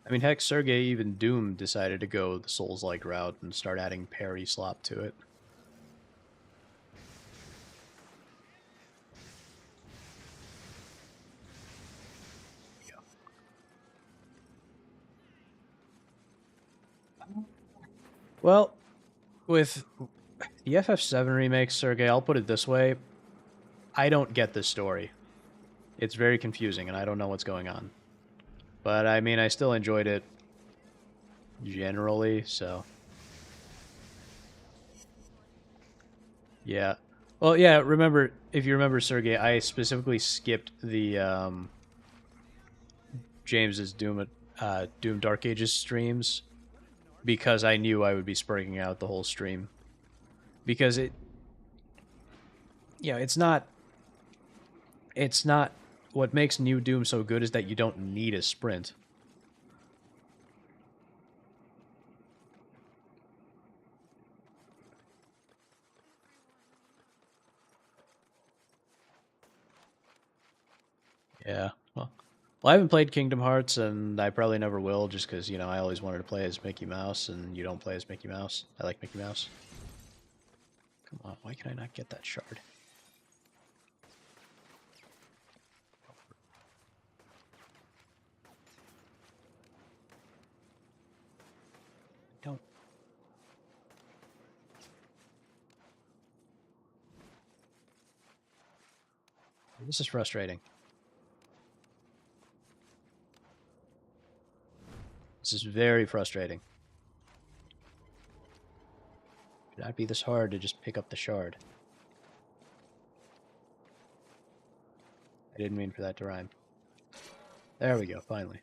S1: I mean, heck, Sergey, even Doom decided to go the Souls-like route and start adding parry slop to it. Well, with the FF7 remake, Sergey, I'll put it this way. I don't get this story. It's very confusing, and I don't know what's going on. But, I mean, I still enjoyed it generally, so... Yeah. Well, yeah, remember, if you remember, Sergey, I specifically skipped the, James's Doom Dark Ages streams because I knew I would be spreading out the whole stream. Because it's not what makes New Doom so good is that you don't need a sprint. Yeah. Well, I haven't played Kingdom Hearts, and I probably never will, just because, I always wanted to play as Mickey Mouse, and you don't play as Mickey Mouse. I like Mickey Mouse. Come on, why can I not get that shard? Don't. This is frustrating. This is very frustrating. Should not be this hard to just pick up the shard. I didn't mean for that to rhyme. There we go, finally.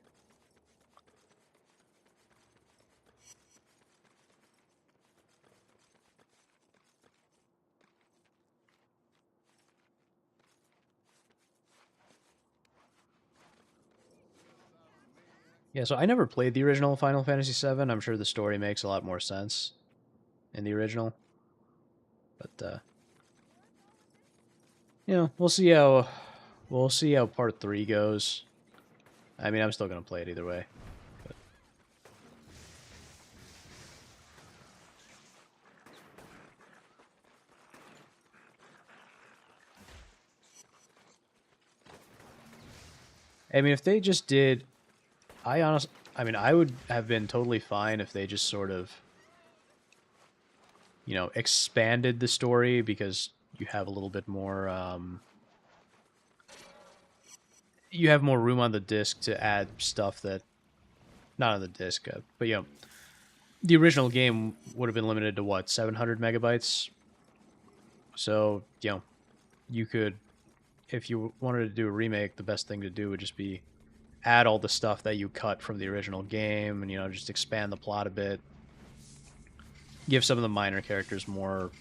S1: Yeah, so I never played the original Final Fantasy VII. I'm sure the story makes a lot more sense in the original. But, we'll see how part 3 goes. I mean, I'm still going to play it either way. But. I mean, if they just did... I would have been totally fine if they just sort of, expanded the story, because you have a little bit more, you have more room on the disc to add stuff that, not on the disc, but, the original game would have been limited to, what, 700 megabytes? So, you could, if you wanted to do a remake, the best thing to do would just be add all the stuff that you cut from the original game, and, just expand the plot a bit. Give some of the minor characters more...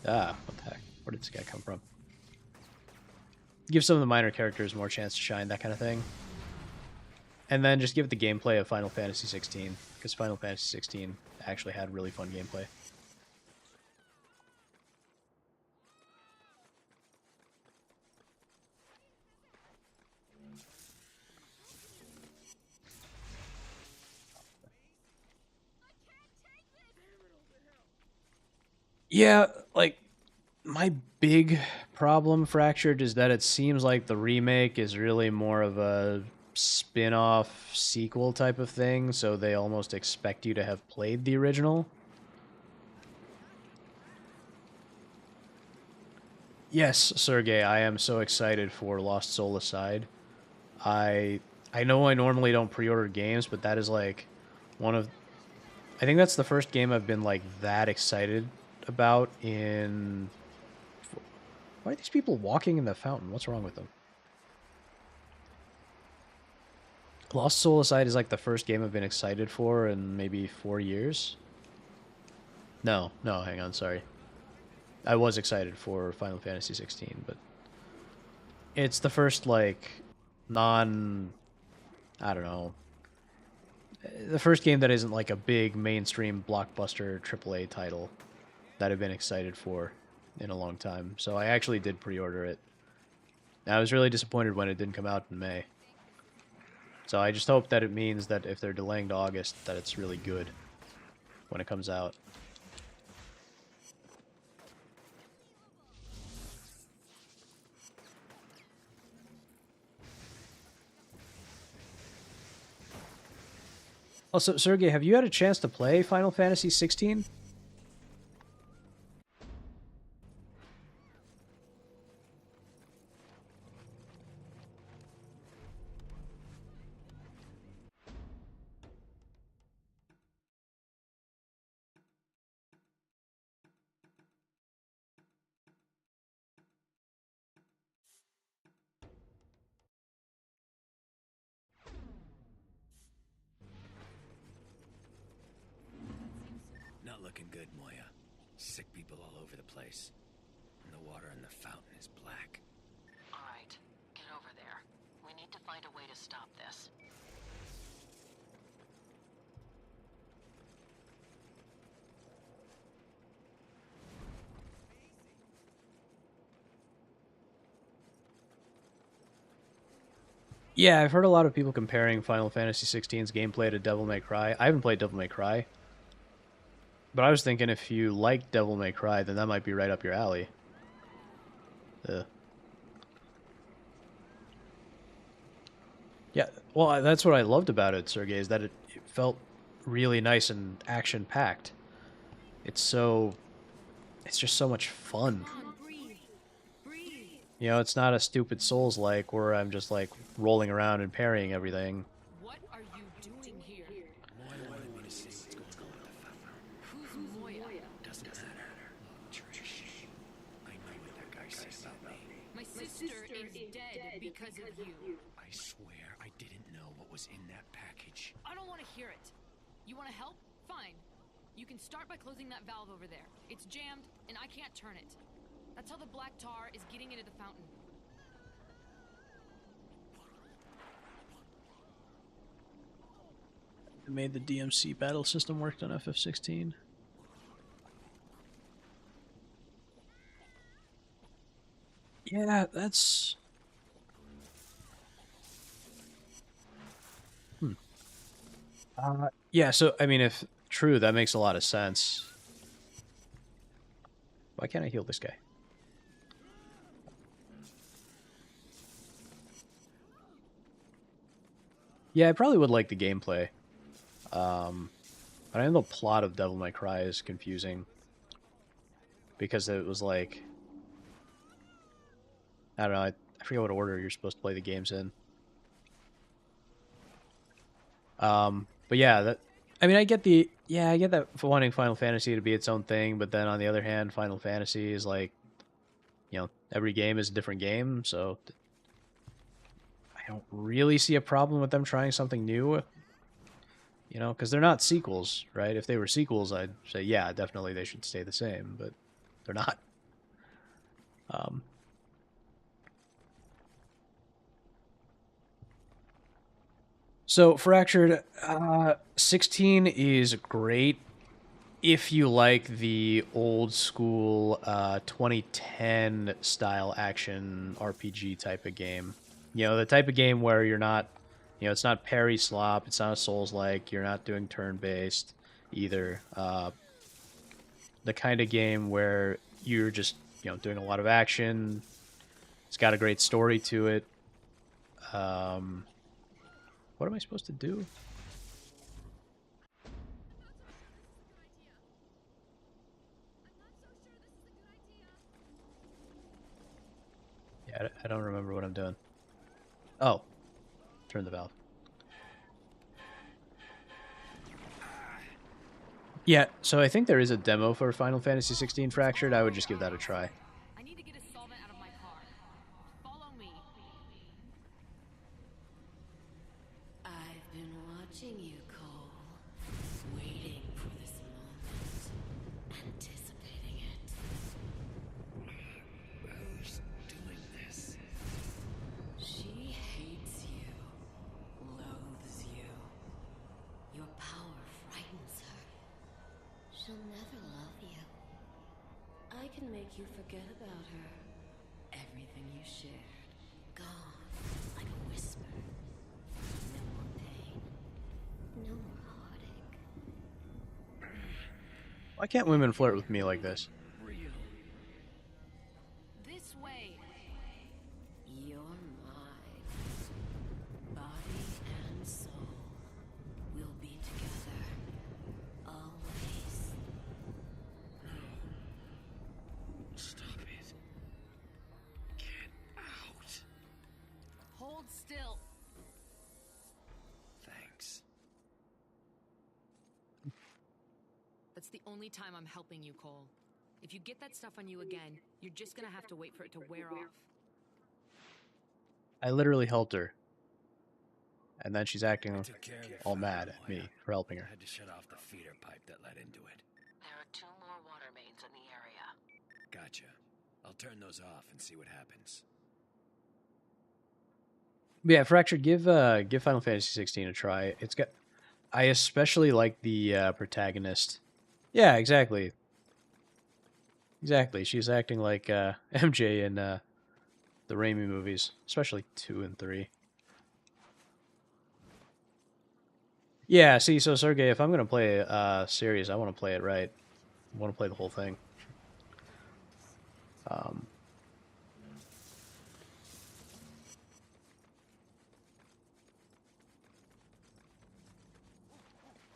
S1: what the heck? Where did this guy come from? Give some of the minor characters more chance to shine, that kind of thing. And then just give it the gameplay of Final Fantasy 16, because Final Fantasy 16 actually had really fun gameplay. Yeah, like, my big problem, Fractured, is that it seems like the remake is really more of a spin-off sequel type of thing, so they almost expect you to have played the original. Yes, Sergey, I am so excited for Lost Soul Aside. I know I normally don't pre-order games, but that is like one of... I think that's the first game I've been like that excited about in... Why are these people walking in the fountain? What's wrong with them? Lost Soul Aside is like the first game I've been excited for in maybe 4 years. No, hang on, sorry. I was excited for Final Fantasy 16, but it's the first, like, I don't know, the first game that isn't like a big mainstream blockbuster AAA title that I've been excited for in a long time. So I actually did pre-order it. I was really disappointed when it didn't come out in May. So I just hope that it means that if they're delaying to August, that it's really good when it comes out. Also, Sergey, have you had a chance to play Final Fantasy 16?
S8: Not looking good, Moya. Sick people all over the place. And the water in the fountain is black.
S9: All right, get over there. We need to find a way to stop this.
S1: Yeah, I've heard a lot of people comparing Final Fantasy 16's gameplay to Devil May Cry. I haven't played Devil May Cry, but I was thinking if you like Devil May Cry, then that might be right up your alley. Yeah, well, that's what I loved about it, Sergey, is that it felt really nice and action-packed. It's just so much fun. You know, it's not a stupid Souls-like where I'm just like rolling around and parrying everything.
S9: What are you doing here?
S8: Moya wanted me to see what's going on with the fountain.
S9: Who's Moya?
S8: Doesn't matter. Trish, I know what that guy said about me.
S9: My sister is dead because of you.
S8: I swear I didn't know what was in that package.
S13: I don't want to hear it. You want to help? Fine. You can start by closing that valve over there. It's jammed, and I can't turn it. That's how the black tar is getting into the fountain.
S1: It made the DMC battle system worked on FF16. Yeah, that's... yeah, so, I mean, if true, that makes a lot of sense. Why can't I heal this guy? Yeah, I probably would like the gameplay. But I know the plot of Devil May Cry is confusing. Because it was like... I don't know, I forget what order you're supposed to play the games in. But yeah, that... I mean, I get that for wanting Final Fantasy to be its own thing, but then on the other hand, Final Fantasy is like... You know, every game is a different game, so... I don't really see a problem with them trying something new. You know, because they're not sequels, right? If they were sequels, I'd say, yeah, definitely they should stay the same, but they're not. So, Fractured, 16 is great if you like the old school 2010 style action RPG type of game. You know, the type of game where you're not, you know, it's not parry slop, it's not a Souls-like, you're not doing turn-based either. The kind of game where you're just, you know, doing a lot of action. It's got a great story to it. What am I supposed to do? Yeah, I don't remember what I'm doing. Oh. Turn the valve. Yeah, so I think there is a demo for Final Fantasy 16 Fractured. I would just give that a try.
S13: I need to get a solvent out of my car. Follow me.
S9: I've been watching you, Cole. Waiting for this moment. Anticipating it.
S8: Who's doing this?
S9: She hates you. Loathes you. Your power frightens her. She'll never love you. I can make you forget about her. Everything you shared. Gone. Like a whisper. No more pain. No more heartache.
S1: Why can't women flirt with me like this?
S13: This way.
S9: You're mine. Body and soul will be together.
S13: the only time I'm helping you, Cole. If you get that stuff on you again, you're just gonna have to wait for it to wear off.
S1: I literally helped her. And then she's
S8: I
S1: acting
S8: took care of the
S1: all
S8: foul
S1: mad at me
S8: wire.
S1: for helping her.
S8: I had to shut off the feeder pipe that led into it.
S9: There are 2 more water mains in the area.
S8: Gotcha. I'll turn those off and see what happens.
S1: But yeah, Fractured, give Final Fantasy 16 a try. It's got, I especially like the protagonist. Yeah, exactly. Exactly. She's acting like MJ in the Raimi movies, especially 2 and 3. Yeah, see, so Sergey, if I'm gonna play a series, I want to play it right. I want to play the whole thing.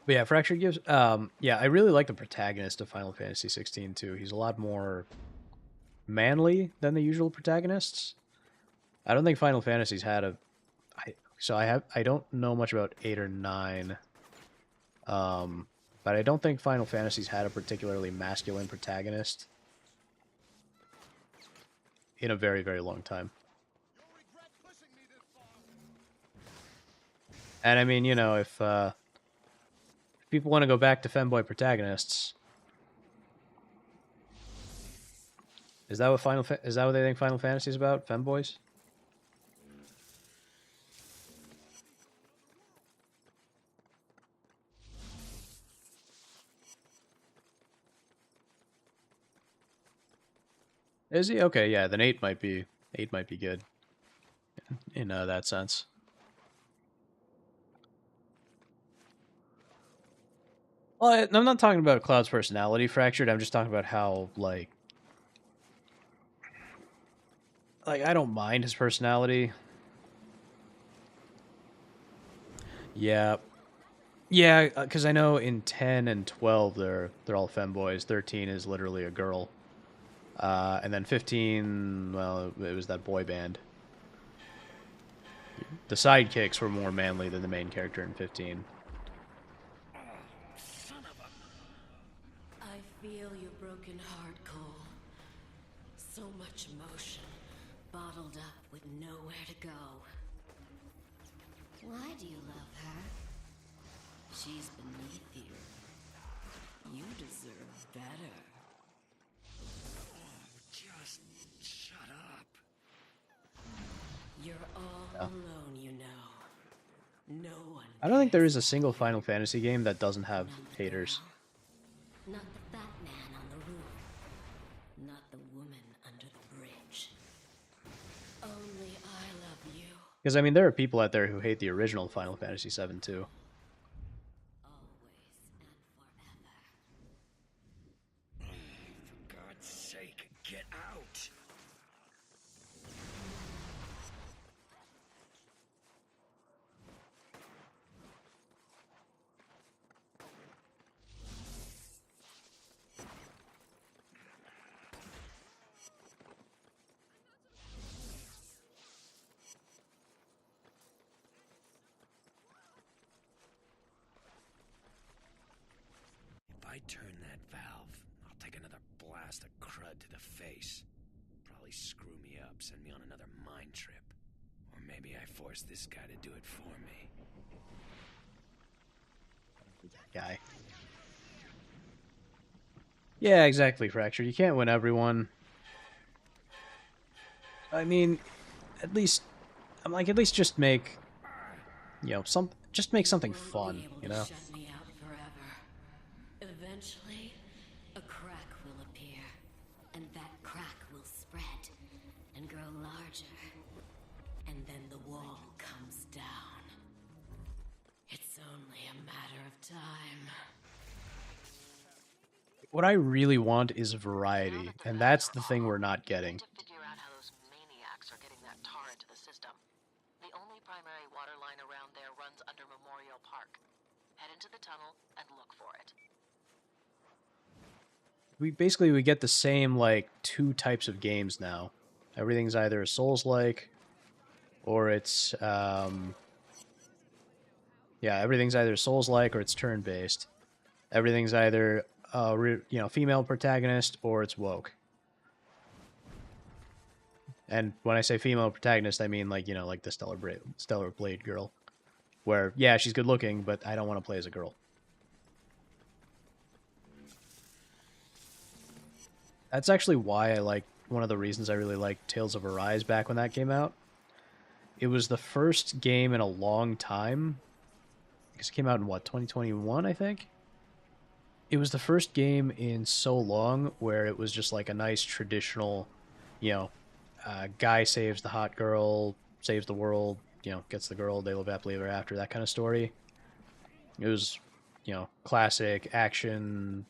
S1: But yeah, Fractured gives. Yeah, I really like the protagonist of Final Fantasy 16 too. He's a lot more manly than the usual protagonists. I don't think Final Fantasy's had a. I don't know much about 8 or 9. But I don't think Final Fantasy's had a particularly masculine protagonist in a very, very long time. And I mean, you know, if people want to go back to femboy protagonists, is that what is that what they think Final Fantasy is about? Femboys? Is he? Okay, yeah, then 8 might be good in that sense. Well, I'm not talking about Cloud's personality fractured. I'm just talking about how like I don't mind his personality. Yeah. Yeah, because I know in 10 and 12 they're all femboys. 13 is literally a girl. And then 15, well, it was that boy band. The sidekicks were more manly than the main character in 15.
S9: I feel your broken heart, Cole. So much emotion, bottled up with nowhere to go. Why do you love her? She's beneath you. You deserve better.
S8: Just shut up.
S9: You're all alone, you know. No one.
S1: I don't think there is a single Final Fantasy game that doesn't have haters.
S9: Not the fat man on the roof. Not the woman under the bridge. Only I love you.
S1: Because, I mean, there are people out there who hate the original Final Fantasy VII, too.
S9: Always and forever.
S8: For God's sake, get out. If I turn that valve, I'll take another blast of crud to the face. Probably screw me up, send me on another mind trip. Or maybe I force this guy to do it for me.
S1: That guy. Yeah, exactly, Fractured. You can't win everyone. I mean, at least... I'm like, at least just make... You know, just make something fun, you know?
S9: Shut me out forever. Eventually, a crack will appear, and that crack will spread and grow larger, and then the wall comes down. It's only a matter of time.
S1: What I really want is variety, and that's the thing we're not getting.
S9: To figure out how those maniacs are getting that tar into the system. The only primary water line around there runs under Memorial Park. Head into the tunnel and look for it.
S1: We get the same, like, 2 types of games now. Everything's either a Souls-like, or it's, yeah, everything's either Souls-like or it's turn-based. Everything's either female protagonist or it's woke. And when I say female protagonist, I mean like like the Stellar Blade girl, where yeah, she's good looking, but I don't want to play as a girl. That's actually why I like one of the reasons I really liked Tales of Arise back when that came out. It was the first game in a long time. Because it came out in what, 2021, I think? It was the first game in so long where it was just like a nice traditional, guy saves the hot girl, saves the world, gets the girl, they live happily ever after, that kind of story. It was, classic action,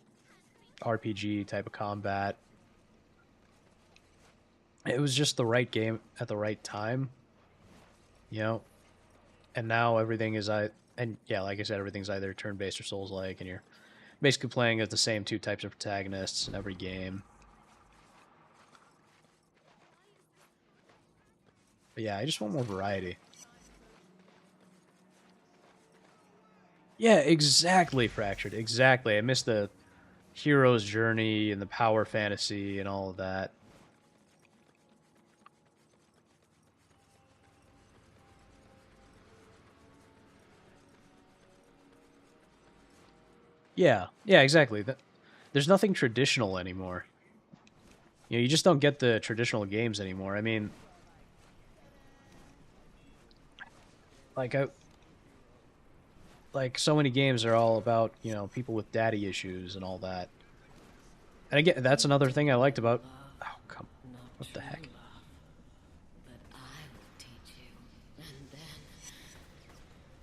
S1: RPG type of combat. It was just the right game at the right time, and now everything is, like I said, everything's either turn-based or Souls-like, and you're basically playing as the same two types of protagonists in every game. But yeah, I just want more variety. Yeah, exactly, Fractured. Exactly. I miss the hero's journey and the power fantasy and all of that. Yeah, exactly. There's nothing traditional anymore. You just don't get the traditional games anymore. I mean, like so many games are all about, people with daddy issues and all that. And again, that's another thing I liked about... Oh, come... What the heck?
S9: But I will teach you, and then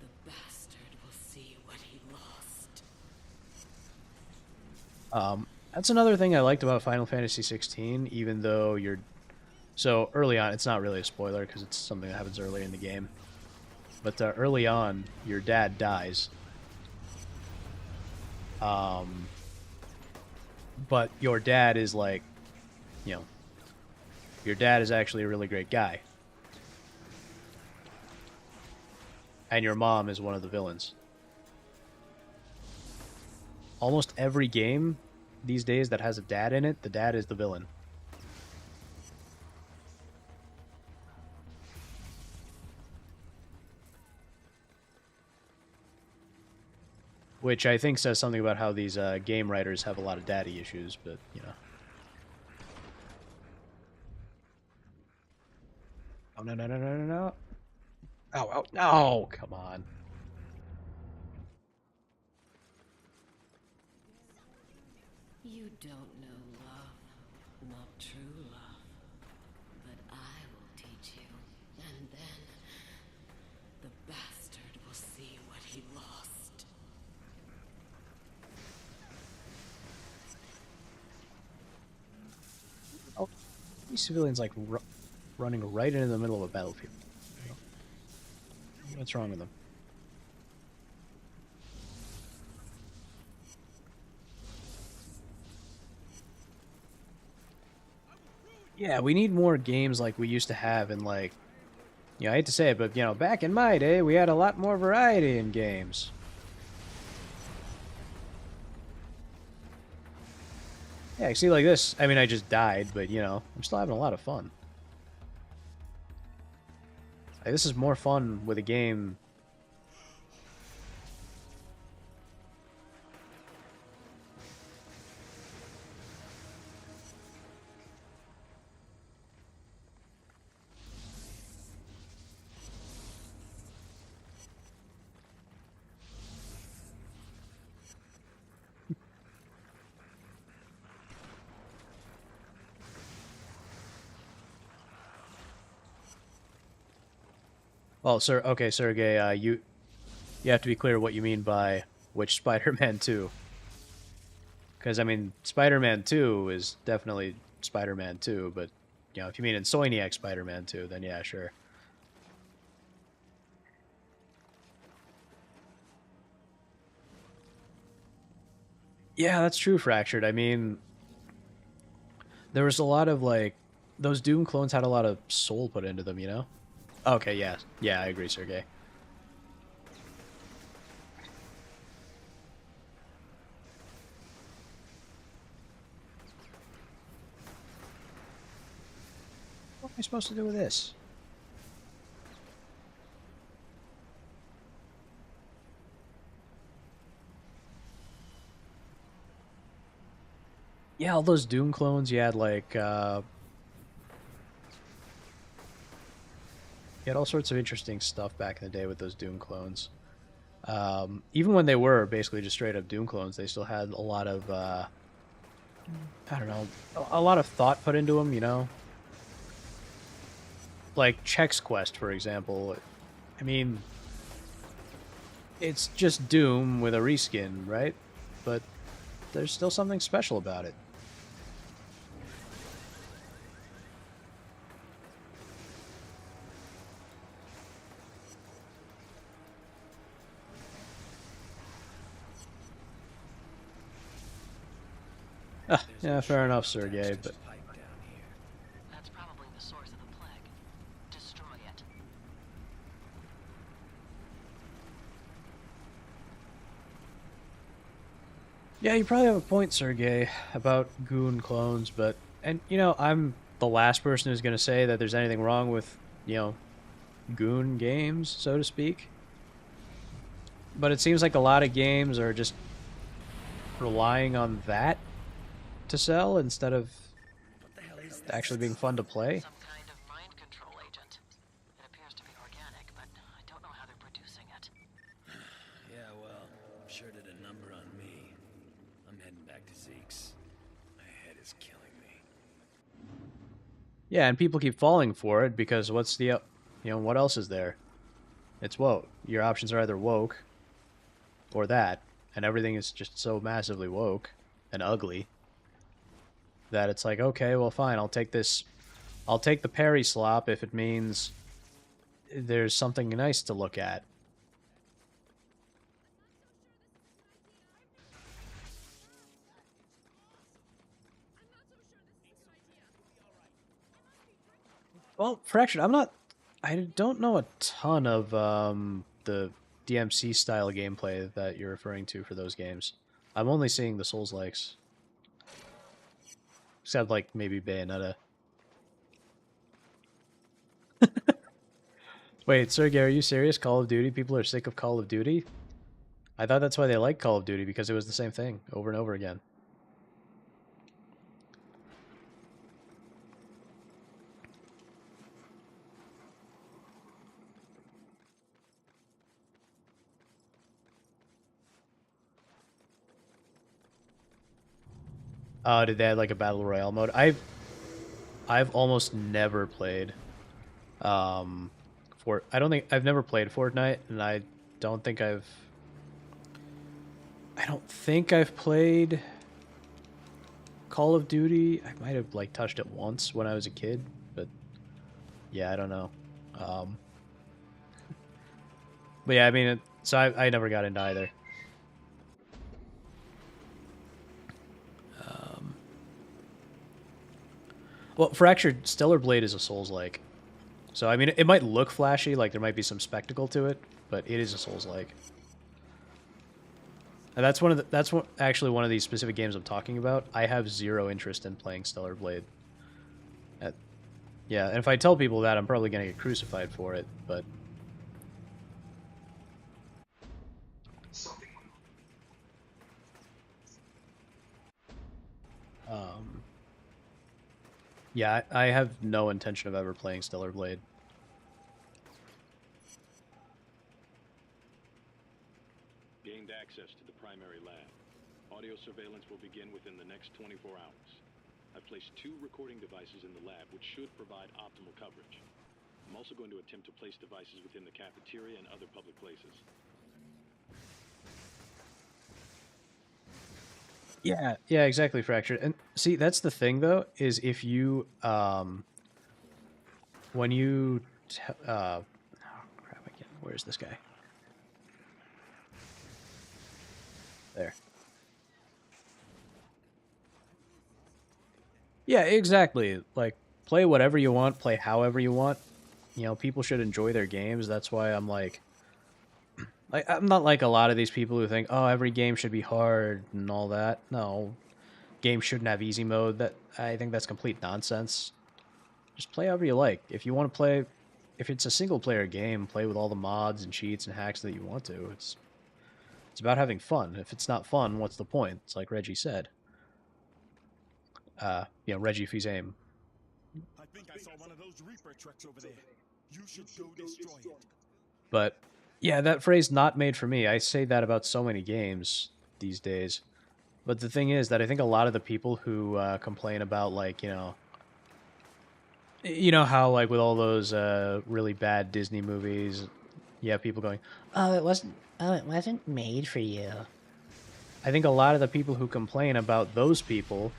S9: the bastard will see what he lost.
S1: That's another thing I liked about Final Fantasy 16, even though you're... So, early on, it's not really a spoiler, because it's something that happens early in the game. But early on, your dad dies. But your dad is like, your dad is actually a really great guy. And your mom is one of the villains. Almost every game these days that has a dad in it, the dad is the villain. Which I think says something about how these game writers have a lot of daddy issues, but, Oh, no, no, no, no, no, no. Oh, no, come on.
S9: You don't know love, not true love. But I will teach you, and then the bastard will see what he lost.
S1: Oh, these civilians, like, running right into the middle of a battlefield. What's wrong with them? Yeah, we need more games like we used to have in, like... I hate to say it, but, back in my day, we had a lot more variety in games. Yeah, see, like this. I mean, I just died, but, I'm still having a lot of fun. Like, this is more fun with a game. Well, sir, okay, Sergey, you have to be clear what you mean by which Spider-Man 2. Because, I mean, Spider-Man 2 is definitely Spider-Man 2, but, if you mean Insomniac Spider-Man 2, then yeah, sure. Yeah, that's true, Fractured. I mean, there was a lot of, like, those Doom clones had a lot of soul put into them, Okay, yeah. Yeah, I agree, Sergey. am I supposed to do with this? Yeah, all those Doom clones, you had like, you had all sorts of interesting stuff back in the day with those Doom clones. Even when they were basically just straight up Doom clones, they still had a lot of, I don't know, a lot of thought put into them, you know? Like Chex Quest, for example. I mean, it's just Doom with a reskin, right? But there's still something special about it. Yeah, fair enough, Sergey, but...
S9: That's probably the source of the plague. Destroy it.
S1: Yeah, you probably have a point, Sergey, about Goon clones, but... And, you know, I'm the last person who's going to say that there's anything wrong with, you know, Goon games, so to speak. But it seems like a lot of games are just relying on that to sell instead of actually being fun to play.
S9: Some kind of mind control agent. It appears to be organic, but I don't know how they're producing it.
S8: Yeah, well, I'm sure did a number on me. I'm heading back to Zeke's. My head is killing me.
S1: Yeah, and people keep falling for it because what's the, you know, what else is there? It's woke. Your options are either woke or that, and everything is just so massively woke and ugly that it's like, okay, well, fine, I'll take this. I'll take the parry slop if it means there's something nice to look at. Well, Fractured, I don't know a ton of the DMC style gameplay that you're referring to for those games. I'm only seeing the Souls-likes. Except, like, maybe Bayonetta. Wait, Sergey, are you serious? Call of Duty? People are sick of Call of Duty? I thought that's why they like Call of Duty, because it was the same thing over and over again. Did they add like a battle royale mode? I've almost never played I've never played Fortnite, and I don't think I've played Call of Duty. I might have like touched it once when I was a kid, but yeah, I don't know. But yeah, I mean, so I never got into either. Well, Fractured Stellar Blade is a Souls-like. So, I mean, it might look flashy, like there might be some spectacle to it, but it is a Souls-like. And that's actually one of these specific games I'm talking about. I have zero interest in playing Stellar Blade. Yeah, and if I tell people that, I'm probably going to get crucified for it, but... Yeah, I have no intention of ever playing Stellar Blade.
S10: Gained access to the primary lab. Audio surveillance will begin within the next 24 hours. I've placed 2 recording devices in the lab, which should provide optimal coverage. I'm also going to attempt to place devices within the cafeteria and other public places.
S1: Yeah, exactly, Fractured. And see, that's the thing, though, is if you, when you, oh, crap, again, where's this guy? There. Yeah, exactly. Like, play whatever you want, play however you want. You know, people should enjoy their games. That's why I'm like I'm not like a lot of these people who think, oh, every game should be hard and all that. No, games shouldn't have easy mode. I think that's complete nonsense. Just play however you like. If you want to play, if it's a single player game, play with all the mods and cheats and hacks that you want to. It's about having fun. If it's not fun, what's the point? It's like Reggie said. Reggie Fils-Aime.
S12: I think I saw one of those Reaper trucks over there. You should go destroy it.
S1: But yeah, that phrase "not made for me." I say that about so many games these days. But the thing is that I think a lot of the people who complain about, like, you know how, like, with all those really bad Disney movies, you have people going, "Oh, it wasn't made for you." I think a lot of the people who complain about those people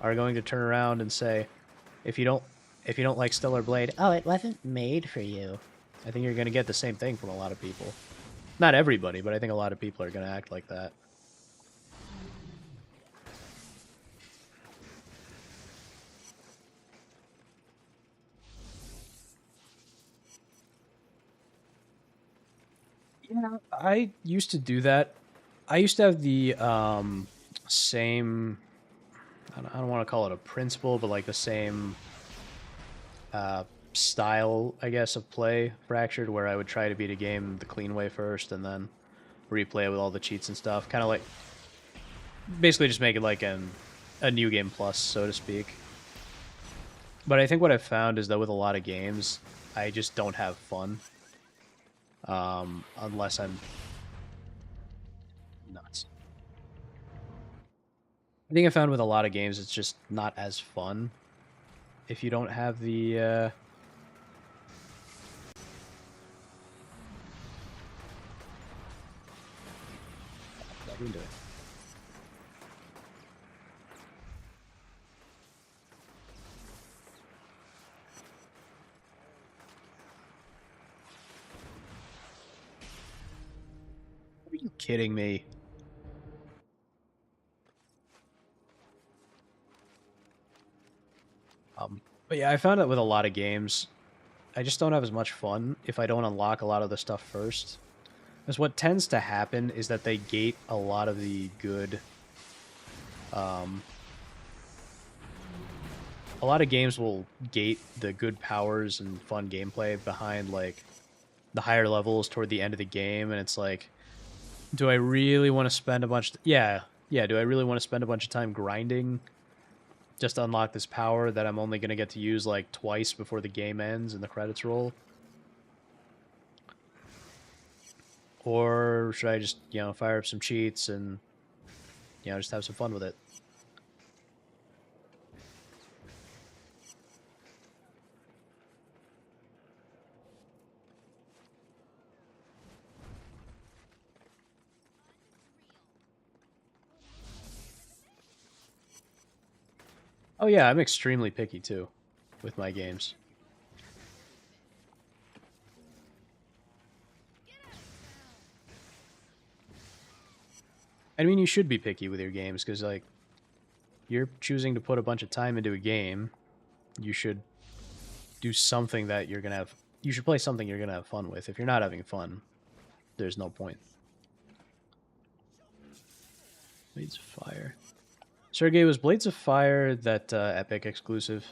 S1: are going to turn around and say, if you don't like Stellar Blade, "Oh, it wasn't made for you." I think you're going to get the same thing from a lot of people. Not everybody, but I think a lot of people are going to act like that. Yeah, I used to do that. I used to have the same, I don't want to call it a principle, but like the same style, I guess, of play, Fractured, where I would try to beat a game the clean way first and then replay it with all the cheats and stuff. Kind of like, basically just make it like a new game plus, so to speak. But I think what I've found is that with a lot of games, I just don't have fun. Unless I'm nuts. I think I found with a lot of games, it's just not as fun if you don't have the, into it. Are you kidding me? But yeah, I found that with a lot of games, I just don't have as much fun if I don't unlock a lot of the stuff first. Because what tends to happen is that they gate a lot of the good... a lot of games will gate the good powers and fun gameplay behind, like, the higher levels toward the end of the game, and it's like, do I really want to spend a bunch... do I really want to spend a bunch of time grinding just to unlock this power that I'm only going to get to use, like, twice before the game ends and the credits roll? Or should I just, fire up some cheats and, just have some fun with it? Oh yeah, I'm extremely picky too with my games. I mean, you should be picky with your games because, like, you're choosing to put a bunch of time into a game. You should do something that you're gonna have. You should play something you're gonna have fun with. If you're not having fun, there's no point. Blades of Fire. Sergey, was Blades of Fire that Epic exclusive?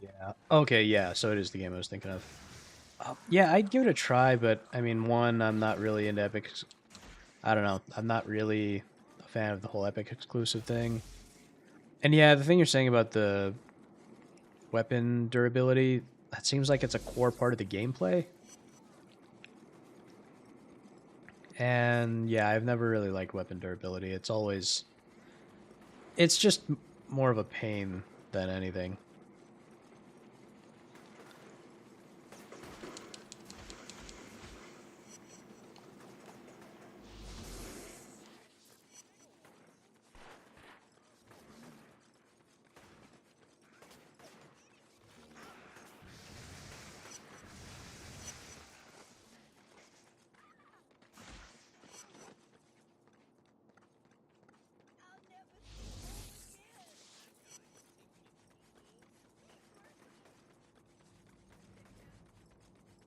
S1: Yeah. Okay, yeah, so it is the game I was thinking of. Yeah, I'd give it a try, but, I mean, one, I'm not really into Epic. I don't know. I'm not really a fan of the whole Epic exclusive thing. And yeah, the thing you're saying about the weapon durability, that seems like it's a core part of the gameplay. And yeah, I've never really liked weapon durability. It's just more of a pain than anything.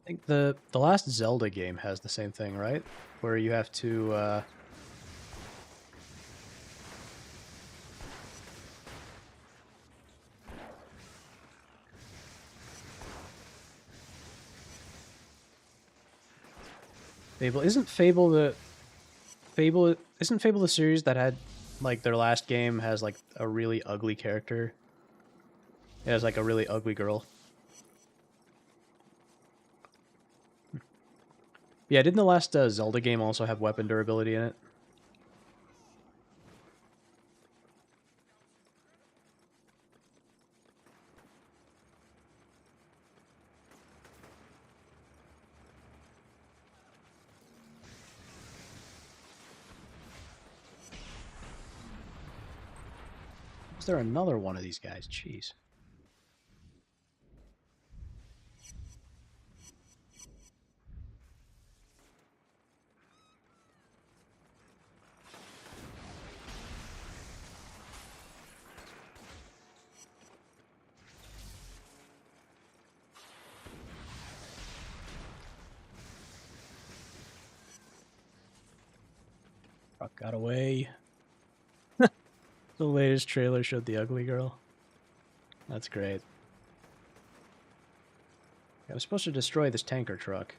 S1: I think the last Zelda game has the same thing, right? Where you have to Fable isn't Fable the series that had like their last game has like a really ugly character? It has like a really ugly girl. Yeah, didn't the last Zelda game also have weapon durability in it? Is there another one of these guys? Jeez. Truck got away. The latest trailer showed the ugly girl. That's great. I was supposed to destroy this tanker truck,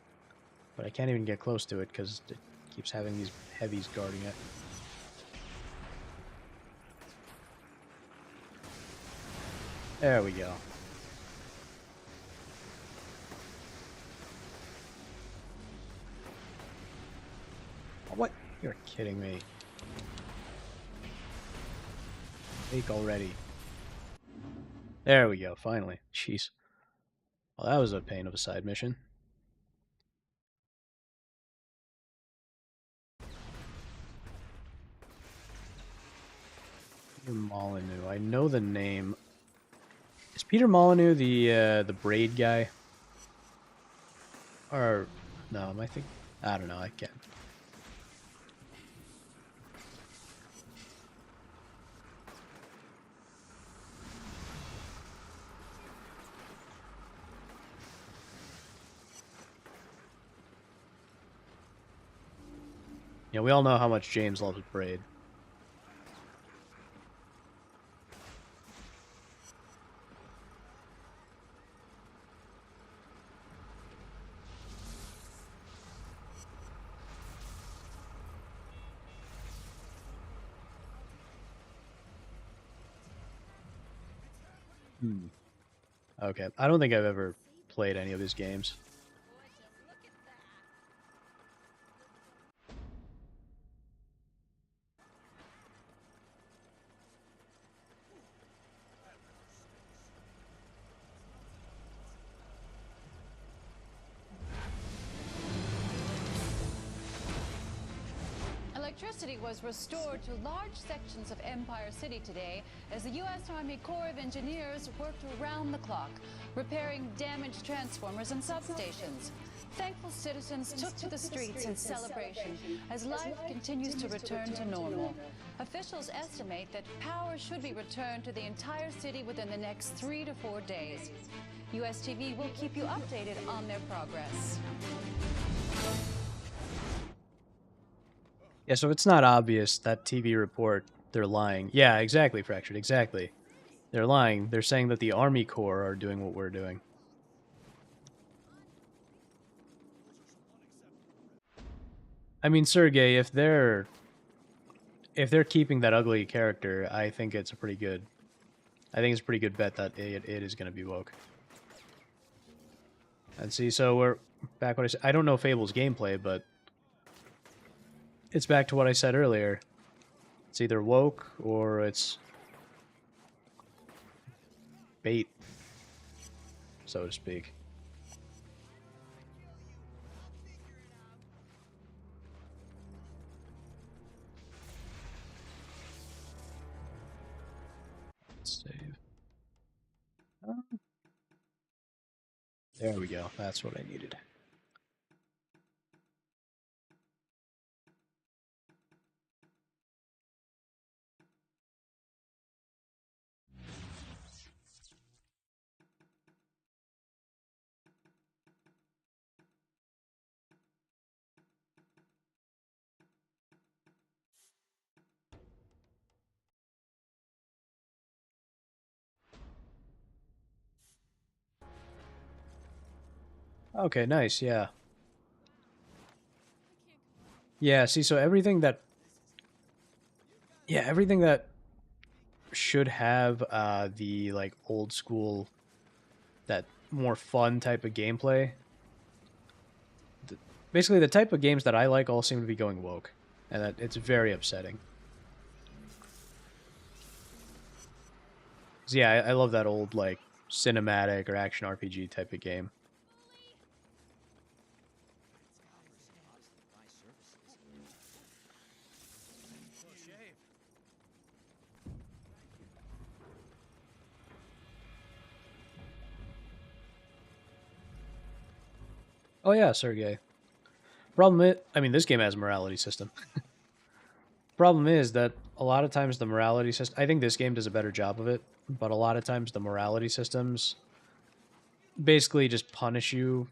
S1: but I can't even get close to it because it keeps having these heavies guarding it. There we go. What? You're kidding me. Fake already. There we go, finally. Jeez. Well, that was a pain of a side mission. Peter Molyneux. I know the name. Is Peter Molyneux the braid guy? Or no, am I think I don't know, I can't. Yeah, we all know how much James loves braid. Okay, I don't think I've ever played any of his games.
S6: Electricity was restored to large sections of Empire City today as the U.S. Army Corps of Engineers worked around the clock, repairing damaged transformers and substations. Thankful citizens took to the streets in celebration as life continues to return to normal. Officials estimate that power should be returned to the entire city within the next 3 to 4 days. US TV will keep you updated on their progress.
S1: Yeah, so it's not obvious that TV report, they're lying. Yeah, exactly, Fractured, exactly. They're lying. They're saying that the Army Corps are doing what we're doing. I mean, Sergey, if they're keeping that ugly character, I think it's a pretty good bet that it is going to be woke. And see, so we're back what I said. I don't know Fable's gameplay, but it's back to what I said earlier. It's either woke or it's bait, so to speak. Let's save. There we go. That's what I needed. Okay, nice, yeah. Yeah, see, so everything that... Yeah, everything that should have the, like, old school, that more fun type of gameplay. Basically, the type of games that I like all seem to be going woke. And that it's very upsetting. So yeah, I love that old, like, cinematic or action RPG type of game. Oh yeah, Sergey. Problem is, I mean, this game has a morality system. Problem is that a lot of times the morality system, I think this game does a better job of it, but a lot of times the morality systems basically just punish you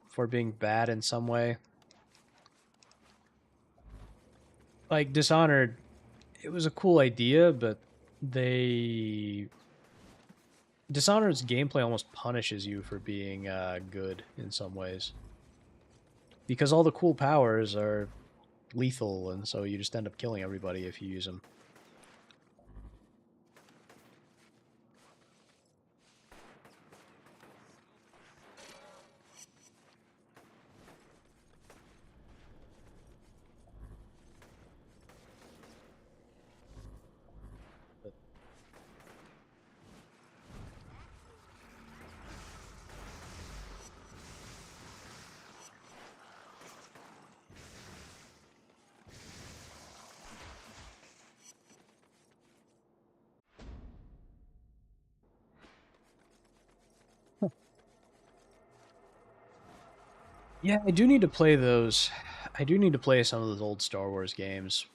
S1: for being bad in some way. Like Dishonored, it was a cool idea, but Dishonored's gameplay almost punishes you for being good in some ways. Because all the cool powers are lethal, and so you just end up killing everybody if you use them. Yeah, I do need to play those. I do need to play some of those old Star Wars games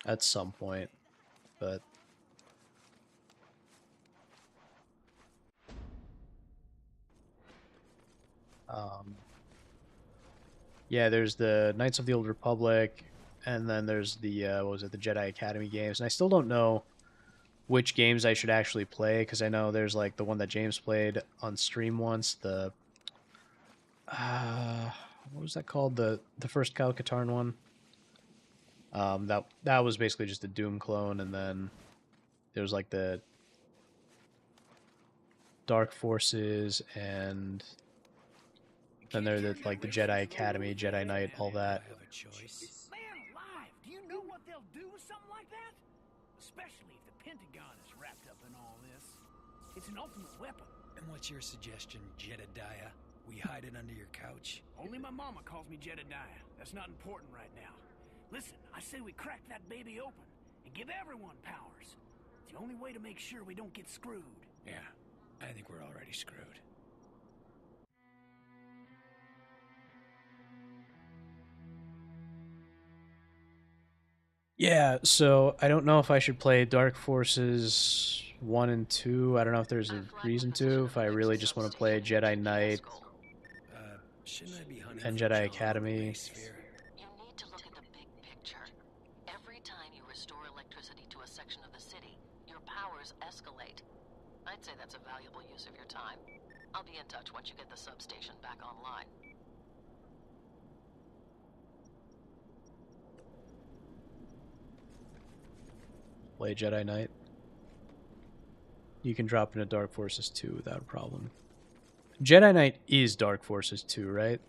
S1: at some point, but yeah, there's the Knights of the Old Republic, and then there's the what was it, the Jedi Academy games, and I still don't know which games I should actually play because I know there's like the one that James played on stream once, the what was that called, the first Kyle Katarn one. That was basically just a Doom clone, and then there was like the Dark Forces, and then there's like the Jedi Academy, Jedi Knight, all that.
S11: Man alive, do you know what they'll do with something like that? Especially if the Pentagon is wrapped up in all this. It's an ultimate weapon.
S8: And what's your suggestion, Jedediah? We hide it under your couch?
S11: Only my mama calls me Jedediah. That's not important right now. Listen, I say we crack that baby open and give everyone powers. It's the only way to make sure we don't get screwed.
S8: Yeah, I think we're already screwed.
S1: Yeah, so I don't know if I should play Dark Forces 1 and 2. I don't know if there's a reason to. If I really just want to play Jedi Knight and Jedi Academy.
S9: You need to look at the big picture. Every time you restore electricity to a section of the city, your powers escalate. I'd say that's a valuable use of your time. I'll be in touch once you get the substation back online.
S1: Play Jedi Knight. You can drop into Dark Forces 2 without a problem. Jedi Knight is Dark Forces 2, right?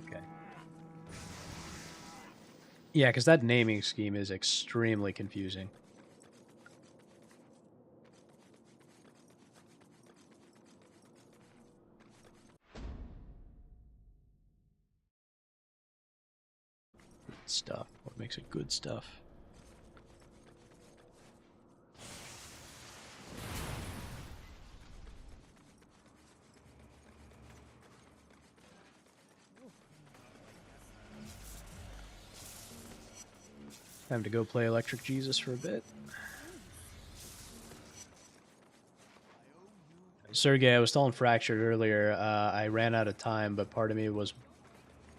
S1: Okay. Yeah, because that naming scheme is extremely confusing. Stuff. What makes it good stuff? Time to go play Electric Jesus for a bit. Sergey, I was telling Fractured earlier, I ran out of time, but part of me was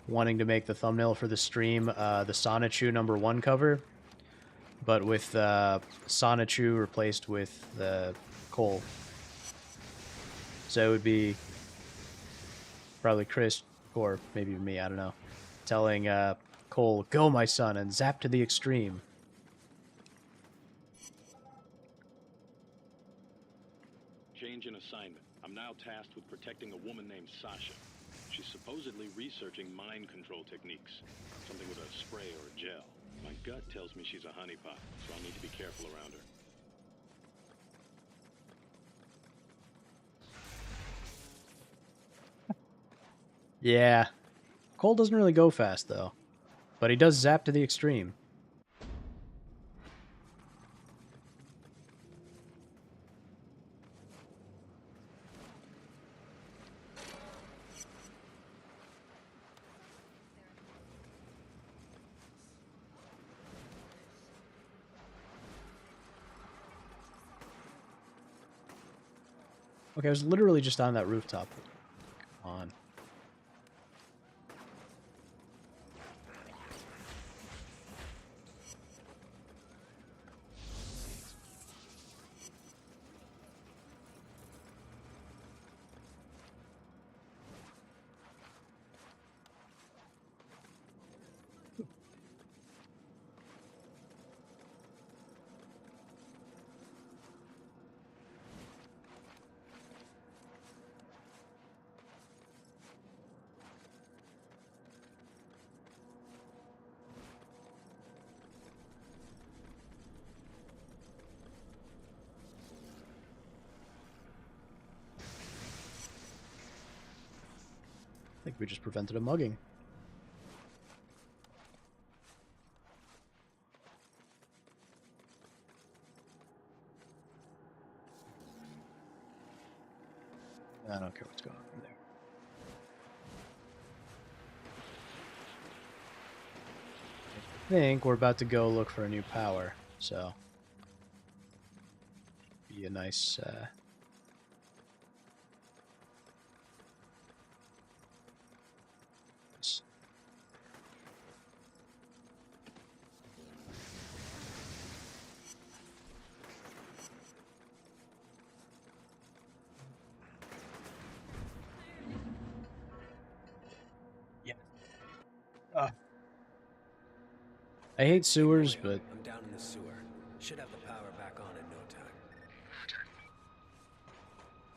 S1: wanting to make the thumbnail for the stream the Sonichu #1 cover, but with Sonichu replaced with Cole. So it would be probably Chris, or maybe me, I don't know, telling Cole, "Go, my son, and zap to the extreme."
S10: Change in assignment. I'm now tasked with protecting a woman named Sasha. She's supposedly researching mind control techniques. Something with a spray or a gel. My gut tells me she's a honeypot, so I'll need to be careful around her.
S1: Yeah. Cole doesn't really go fast, though. But he does zap to the extreme. Okay, I was literally just on that rooftop. Come on. I think we just prevented a mugging. I don't care what's going on from there. I think we're about to go look for a new power, so be a nice I hate sewers, but
S8: I'm down in the sewer. Should have the power back on in no time.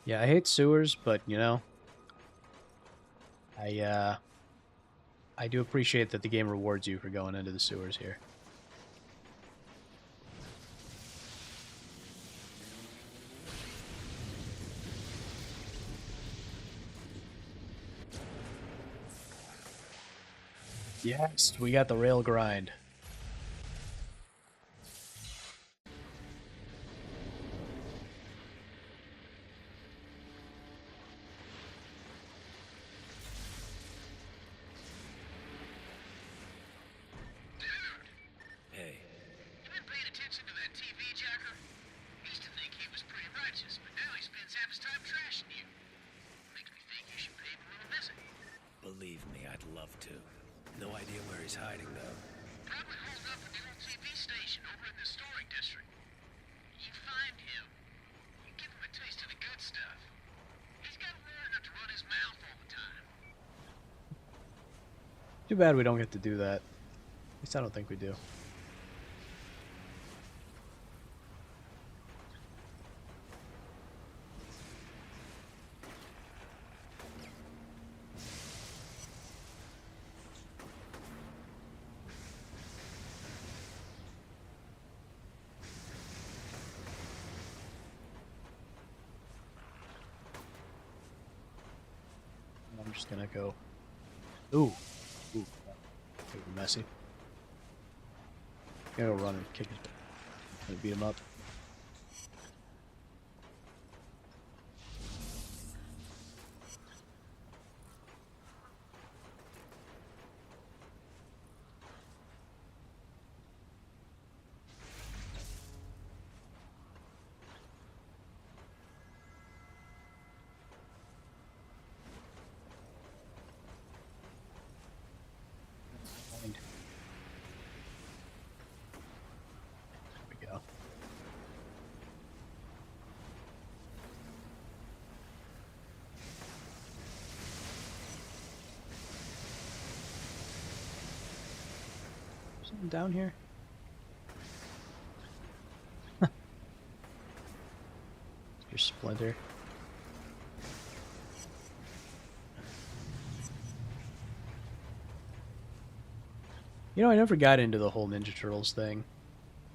S1: yeah, I hate sewers, but you know, I do appreciate that the game rewards you for going into the sewers here. Yes, we got the rail grind.
S8: Hey.
S3: You been paying attention to that TV jacker? Used to think he was pretty righteous, but now he spends half his time trashing you. Makes me think you should pay him a little visit.
S8: Believe me, I'd love to. No idea where he's hiding, though.
S3: Probably holed up at the old TV station over in the storing district. You find him, you give him a taste of the good stuff. He's got to learn not to run his mouth all the time.
S1: Too bad we don't get to do that. At least I don't think we do. I'm just gonna go. Ooh. Ooh. Could be messy. Gotta go run and kick his butt. Gonna beat him up. Something down here? Your Splinter. You know, I never got into the whole Ninja Turtles thing.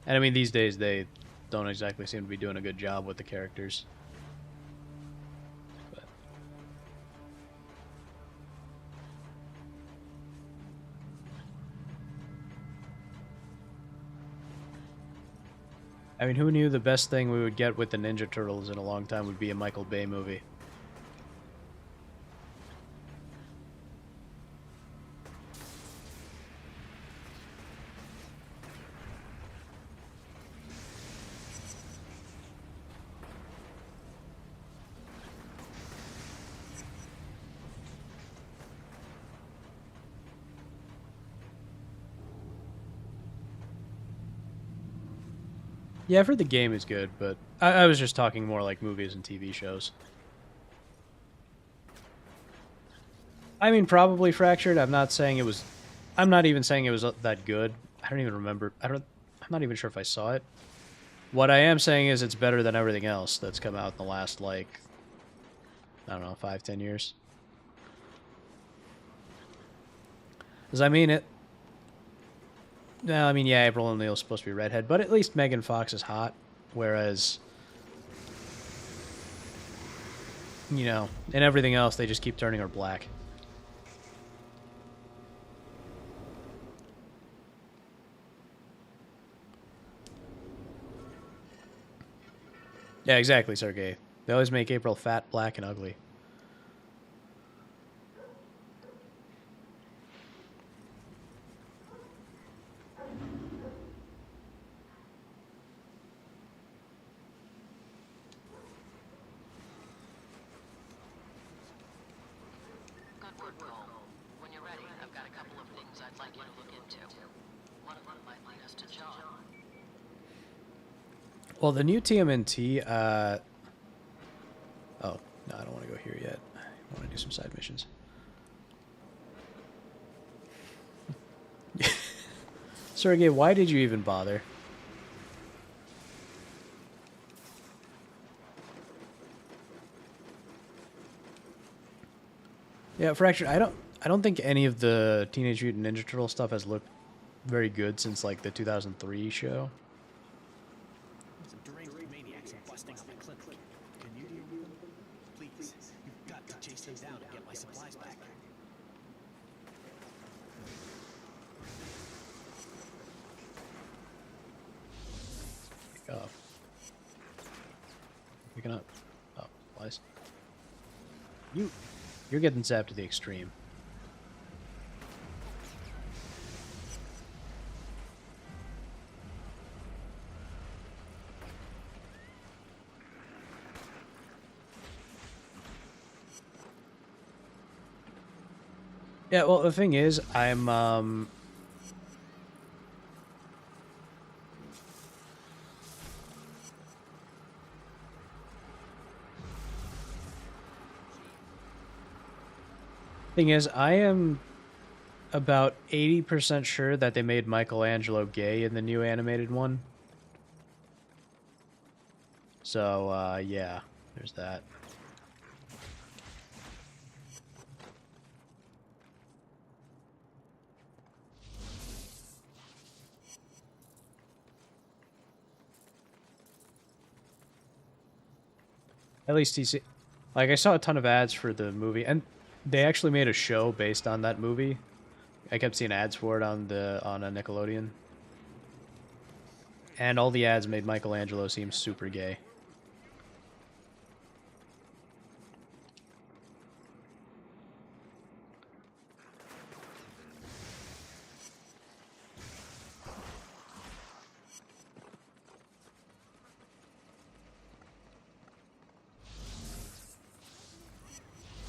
S1: And I mean, these days they don't exactly seem to be doing a good job with the characters. But I mean, who knew the best thing we would get with the Ninja Turtles in a long time would be a Michael Bay movie? Yeah, I've heard the game is good, but I was just talking more like movies and TV shows. I mean, probably Fractured. I'm not saying it was... I'm not even saying it was that good. I don't even remember. I'm not even sure if I saw it. What I am saying is it's better than everything else that's come out in the last, like, I don't know, 5-10 years. Because, I mean, no, I mean, yeah, April O'Neil's supposed to be redhead, but at least Megan Fox is hot, whereas, you know, in everything else, they just keep turning her black. Yeah, exactly, Sergey. They always make April fat, black, and ugly.
S9: Good work, Cole. When you're ready, I've got a couple of things I'd like you to look into. One of them might lead us to John.
S1: Well, the new TMNT, oh, no, I don't want to go here yet. I want to do some side missions. Sergey, why did you even bother? Yeah, Fractured, I don't think any of the Teenage Mutant Ninja Turtle stuff has looked very good since, like, the 2003 show.
S11: Some deranged maniacs are busting up a clinic. Can you deal with them? Please, you've got to chase them down and get my supplies back.
S1: Pick up. Picking up. Oh, supplies. You're getting zapped to the extreme. Yeah, well, the thing is, I am about 80% sure that they made Michelangelo gay in the new animated one. So, yeah, there's that. At least he's... Like, I saw a ton of ads for the movie, and they actually made a show based on that movie. I kept seeing ads for it on a Nickelodeon. And all the ads made Michelangelo seem super gay.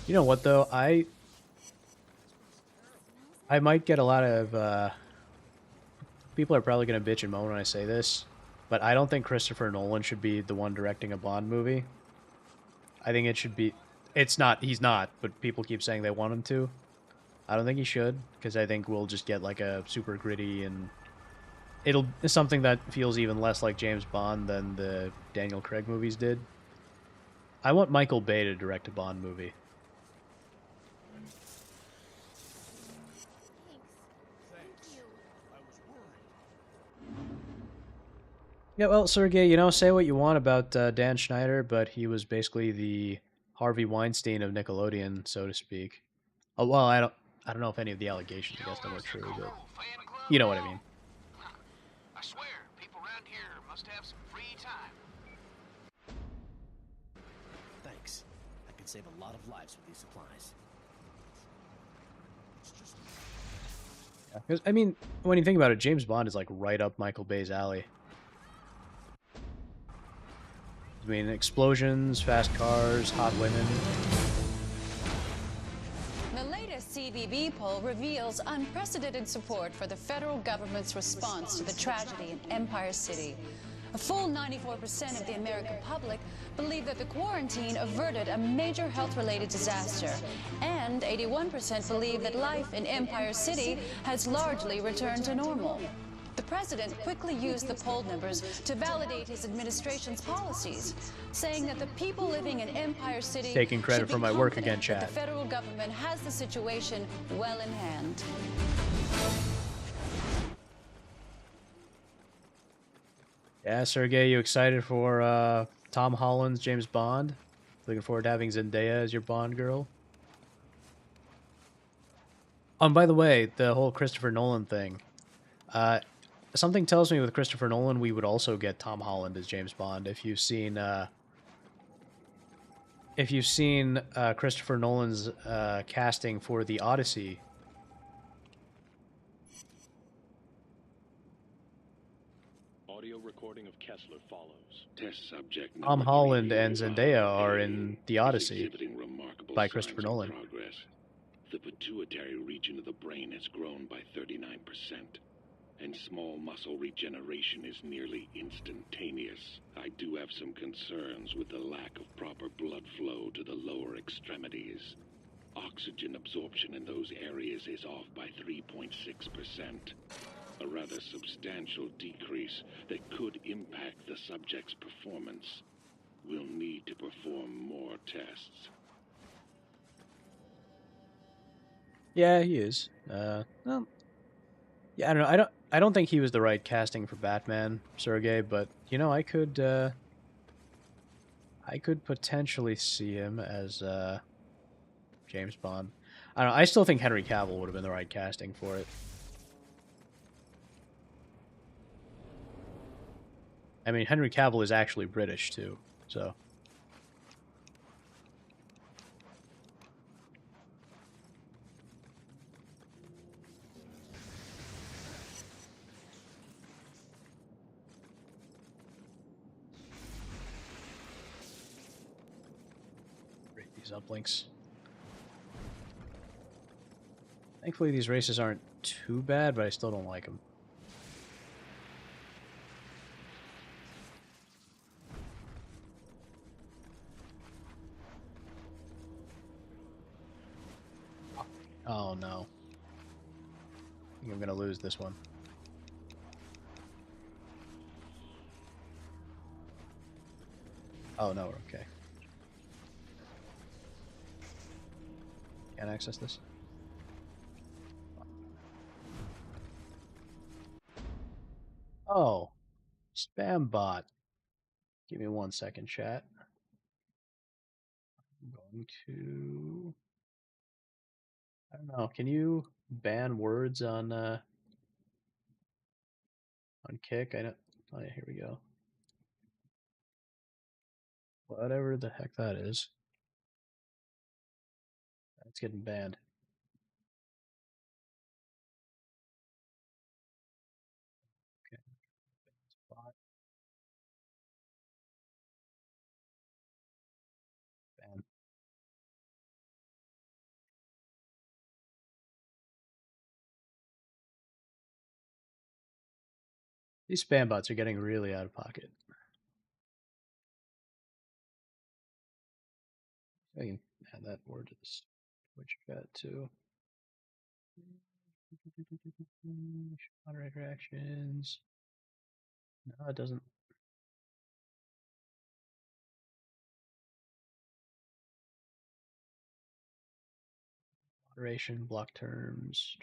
S1: You know what, though? I might get a lot of, people are probably going to bitch and moan when I say this, but I don't think Christopher Nolan should be the one directing a Bond movie. I think it should be... he's not, but people keep saying they want him to. I don't think he should, because I think we'll just get, like, a super gritty and it's something that feels even less like James Bond than the Daniel Craig movies did. I want Michael Bay to direct a Bond movie. Yeah, well, Sergey, say what you want about Dan Schneider, but he was basically the Harvey Weinstein of Nickelodeon, so to speak. Oh, well, I don't know if any of the allegations against him are true, but you know what I mean.
S3: I swear, people around here must have some free time.
S14: Thanks. I could save a lot of lives with these supplies.
S1: Yeah, 'cause, I mean, when you think about it, James Bond is like right up Michael Bay's alley. I mean, explosions, fast cars, hot women.
S6: The latest CBB poll reveals unprecedented support for the federal government's response to the tragedy in Empire City. A full 94% of the American public believe that the quarantine averted a major health-related disaster, and 81% believe that life in Empire City has largely returned to normal. The president quickly used the poll numbers to validate his administration's policies, saying that the people living in Empire City
S1: Taking credit
S6: should be
S1: for my work again,
S6: confident
S1: Chad.
S6: that the federal government has the situation well in hand.
S1: Yeah, Sergey, you excited for Tom Holland's James Bond? Looking forward to having Zendaya as your Bond girl? By the way, the whole Christopher Nolan thing. Something tells me with Christopher Nolan, we would also get Tom Holland as James Bond. If you've seen Christopher Nolan's casting for The Odyssey.
S10: Audio recording of Kessler follows.
S15: Test subject
S1: Tom
S15: number
S1: Holland and
S15: 345
S1: Zendaya are in The Odyssey
S15: exhibiting remarkable
S1: by
S15: signs
S1: Christopher
S15: of
S1: Nolan.
S15: progress. The pituitary region of the brain has grown by 39%, and small muscle regeneration is nearly instantaneous. I do have some concerns with the lack of proper blood flow to the lower extremities. Oxygen absorption in those areas is off by 3.6%. A rather substantial decrease that could impact the subject's performance. We'll need to perform more tests.
S1: Yeah, he is. Well, yeah, I don't know. I don't think he was the right casting for Batman, Sergey, but I could potentially see him as James Bond. I don't know. I still think Henry Cavill would have been the right casting for it. I mean, Henry Cavill is actually British too, so. Rate these uplinks. Thankfully, these races aren't too bad, but I still don't like them. Oh no. I think I'm gonna lose this one. Oh no, we're okay. Can't access this? Oh. Spam bot. Give me 1 second, chat. I'm going to... I don't know. Can you ban words on Kick? I don't... Oh, yeah, here we go. Whatever the heck that is. It's getting banned. Okay. Bot. Ban. These spam bots are getting really out of pocket. I can add that word to this Twitch chat too. Moderator actions. No, it doesn't. Moderation, block terms.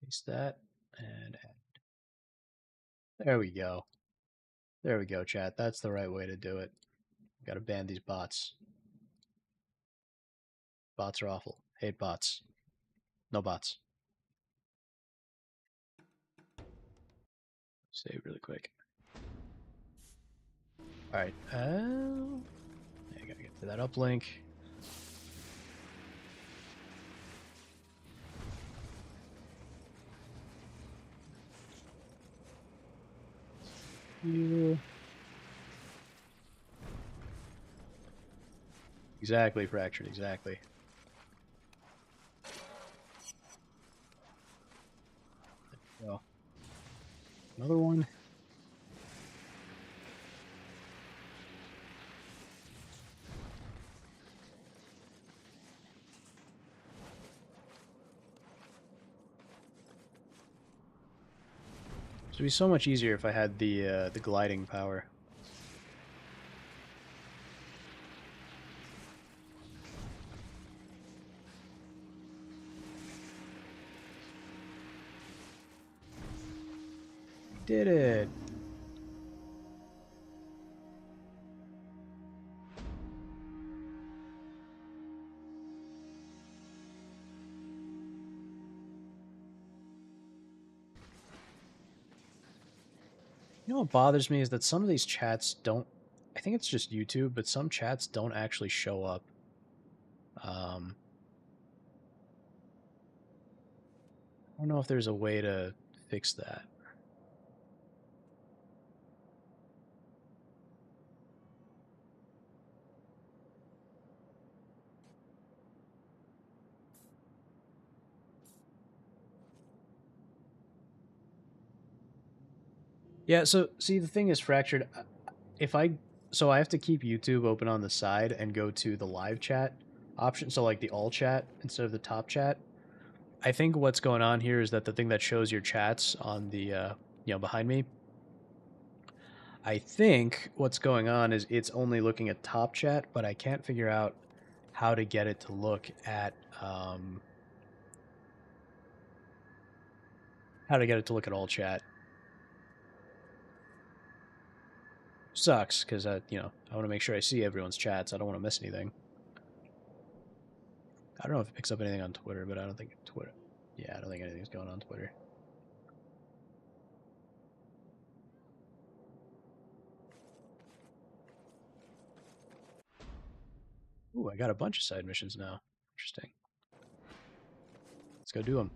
S1: Paste that and add. There we go. There we go, chat. That's the right way to do it. Gotta ban these bots. Bots are awful. Hate bots. No bots. Save really quick. Alright, I gotta get to that uplink. You. Exactly, Fractured, exactly. There we go. Another one. It'd be so much easier if I had the gliding power. Did it! You know what bothers me is that some of these chats don't. I think it's just YouTube, but some chats don't actually show up. I don't know if there's a way to fix that. Yeah, so see the thing is Fractured, if I I have to keep YouTube open on the side and go to the live chat option, so like the all chat instead of the top chat. I think what's going on here is that the thing that shows your chats on the behind me, I think what's going on is it's only looking at top chat, but I can't figure out how to get it to look at all chat. Sucks because I want to make sure I see everyone's chats. I don't want to miss anything. I don't know if it picks up anything on Twitter, but I don't think Twitter. Yeah, I don't think anything's going on Twitter. Ooh, I got a bunch of side missions now. Interesting. Let's go do them.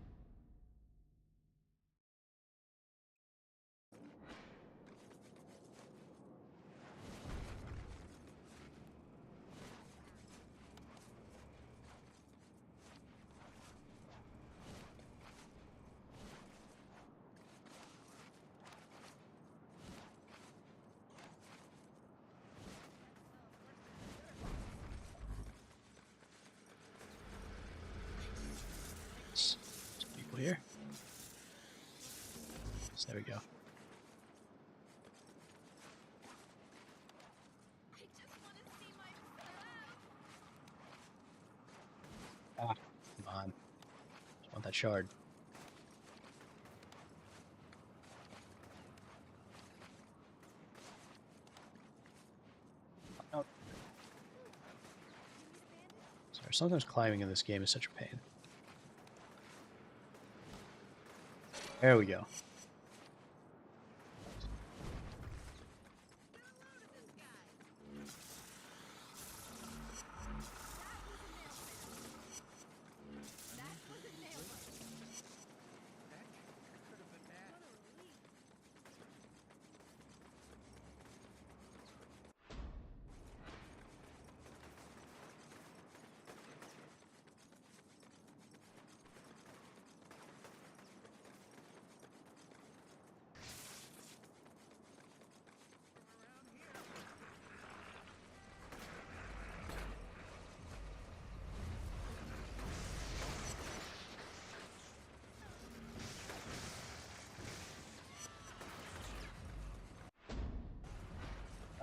S1: People here. So there we go. Ah, come on. Just want that shard. Oh. Sorry, sometimes climbing in this game is such a pain. There we go.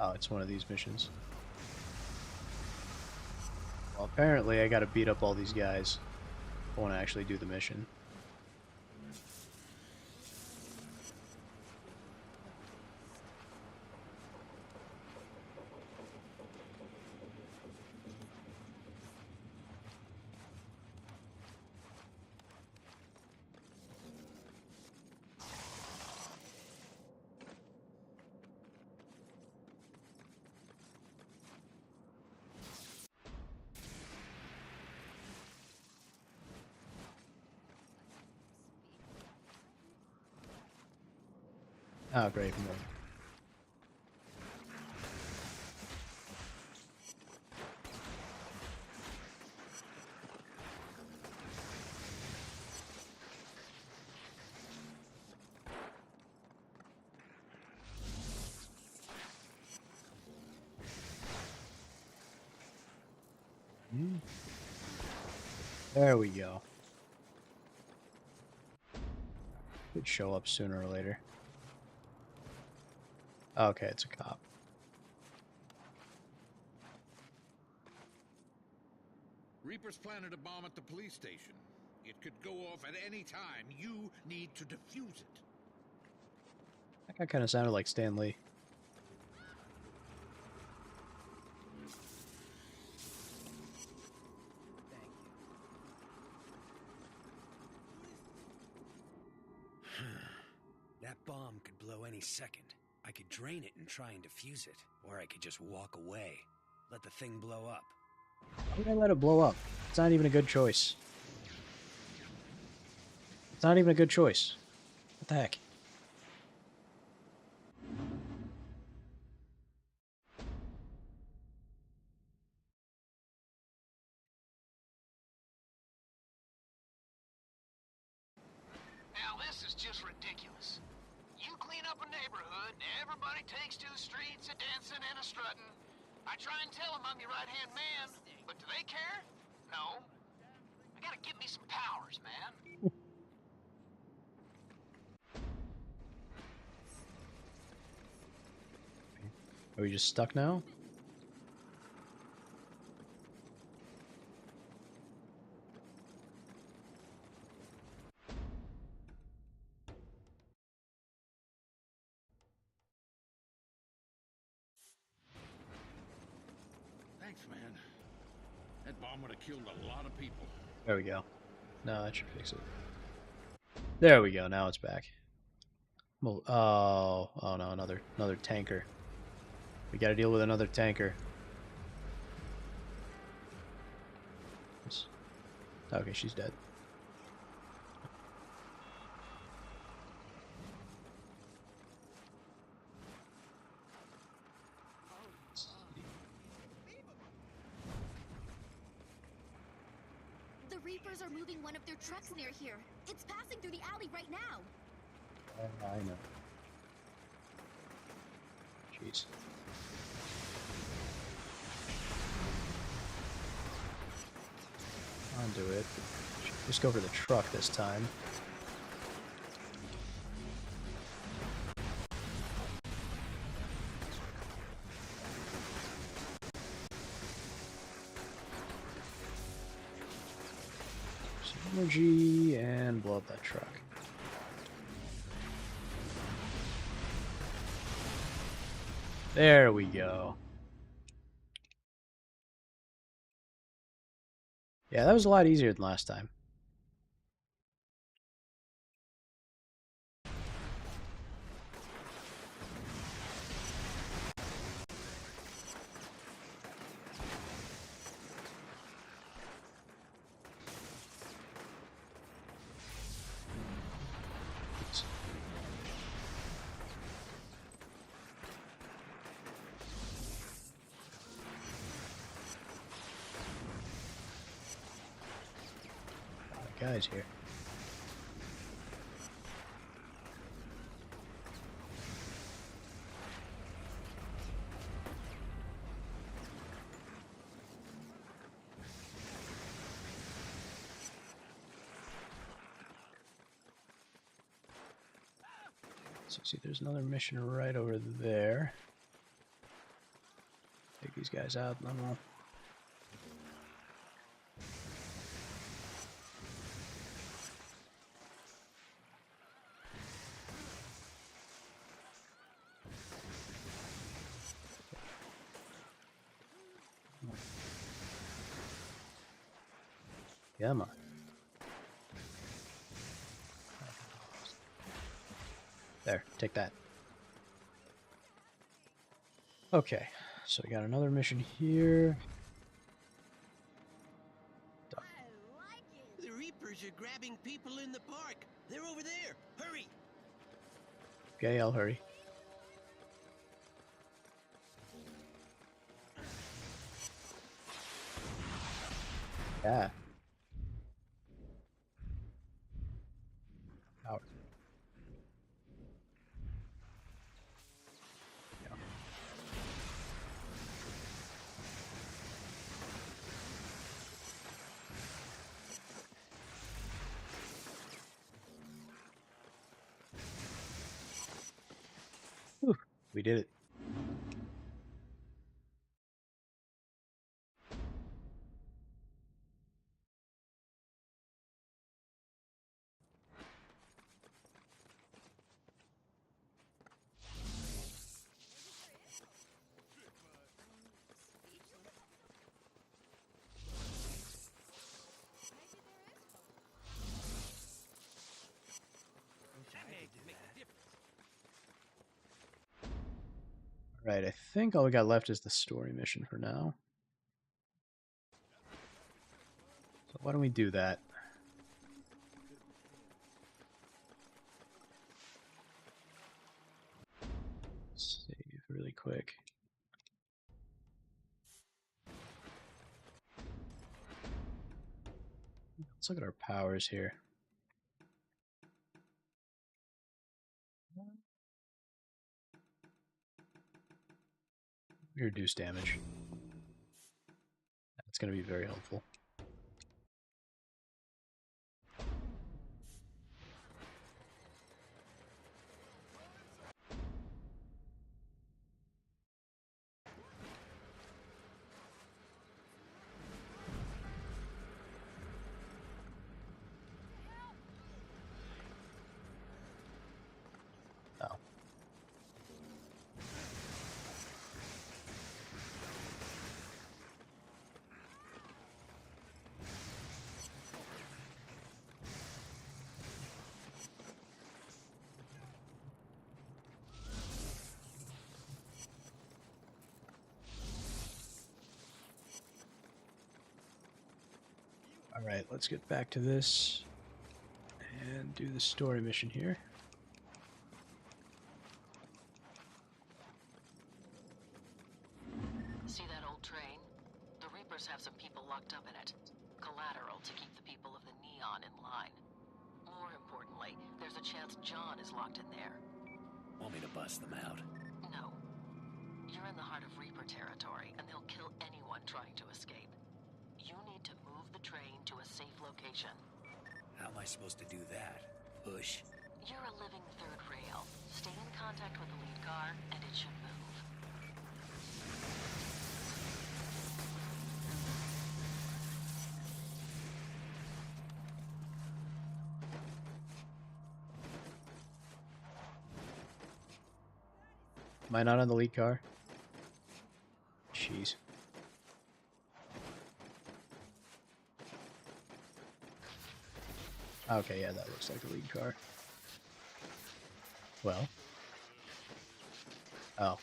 S1: Oh, it's one of these missions. Well, apparently I gotta beat up all these guys if I want to actually do the mission. Oh, great. No. There we go. Could show up sooner or later. Okay, it's a cop.
S16: Reapers planted a bomb at the police station. It could go off at any time. You need to defuse it.
S1: That guy kind of sounded like Stan Lee.
S8: That bomb could blow any second. I could drain it and try and defuse it, or I could just walk away. Let the thing blow up.
S1: Why would I let it blow up? It's not even a good choice. It's not even a good choice. What the heck?
S3: Now this is just ridiculous. You clean up a neighborhood, and everybody takes to the streets a-dancing and a-strutting. I try and tell them I'm your right-hand man, but do they care? No. I gotta get me some powers, man.
S1: Are we just stuck now?
S16: Thanks, man. That bomb would have killed a lot of people.
S1: There we go. No, that should fix it. There we go. Now it's back. Well, oh no, another tanker. We got to deal with another tanker. Okay, she's dead.
S17: The Reapers are moving one of their trucks near here. It's passing through the alley right now.
S1: I know. Jeez. Onto it. Just go for the truck this time. Some energy and blow up that truck. There we go. Yeah, that was a lot easier than last time. Guys here. So see, there's another mission right over there. these guys out, and then we'll... Come on. There, take that. Okay, so we got another mission here.
S18: The Reapers are grabbing people in the park. They're over there. Hurry!
S1: Okay, I'll hurry. Yeah. Out. Yeah. Whew, we did it. Right, I think all we got left is the story mission for now. So why don't we do that? Save really quick. Let's look at our powers here. We reduce damage. That's going to be very helpful. Oh. Alright, let's get back to this and do the story mission here.
S9: See that old train? The Reapers have some people locked up in it. Collateral to keep the people of the Neon in line. More importantly, there's a chance John is locked in there.
S8: Want me to bust them out?
S9: No. You're in the heart of Reaper territory, and they'll kill anyone trying to escape. You need to move the train to a safe location.
S8: How am I supposed to do that? Push?
S9: You're a living third rail. Stay in contact with the lead car, and it should move.
S1: Am I not on the lead car? Jeez. Okay, yeah, that looks like a lead car. Well. Oh.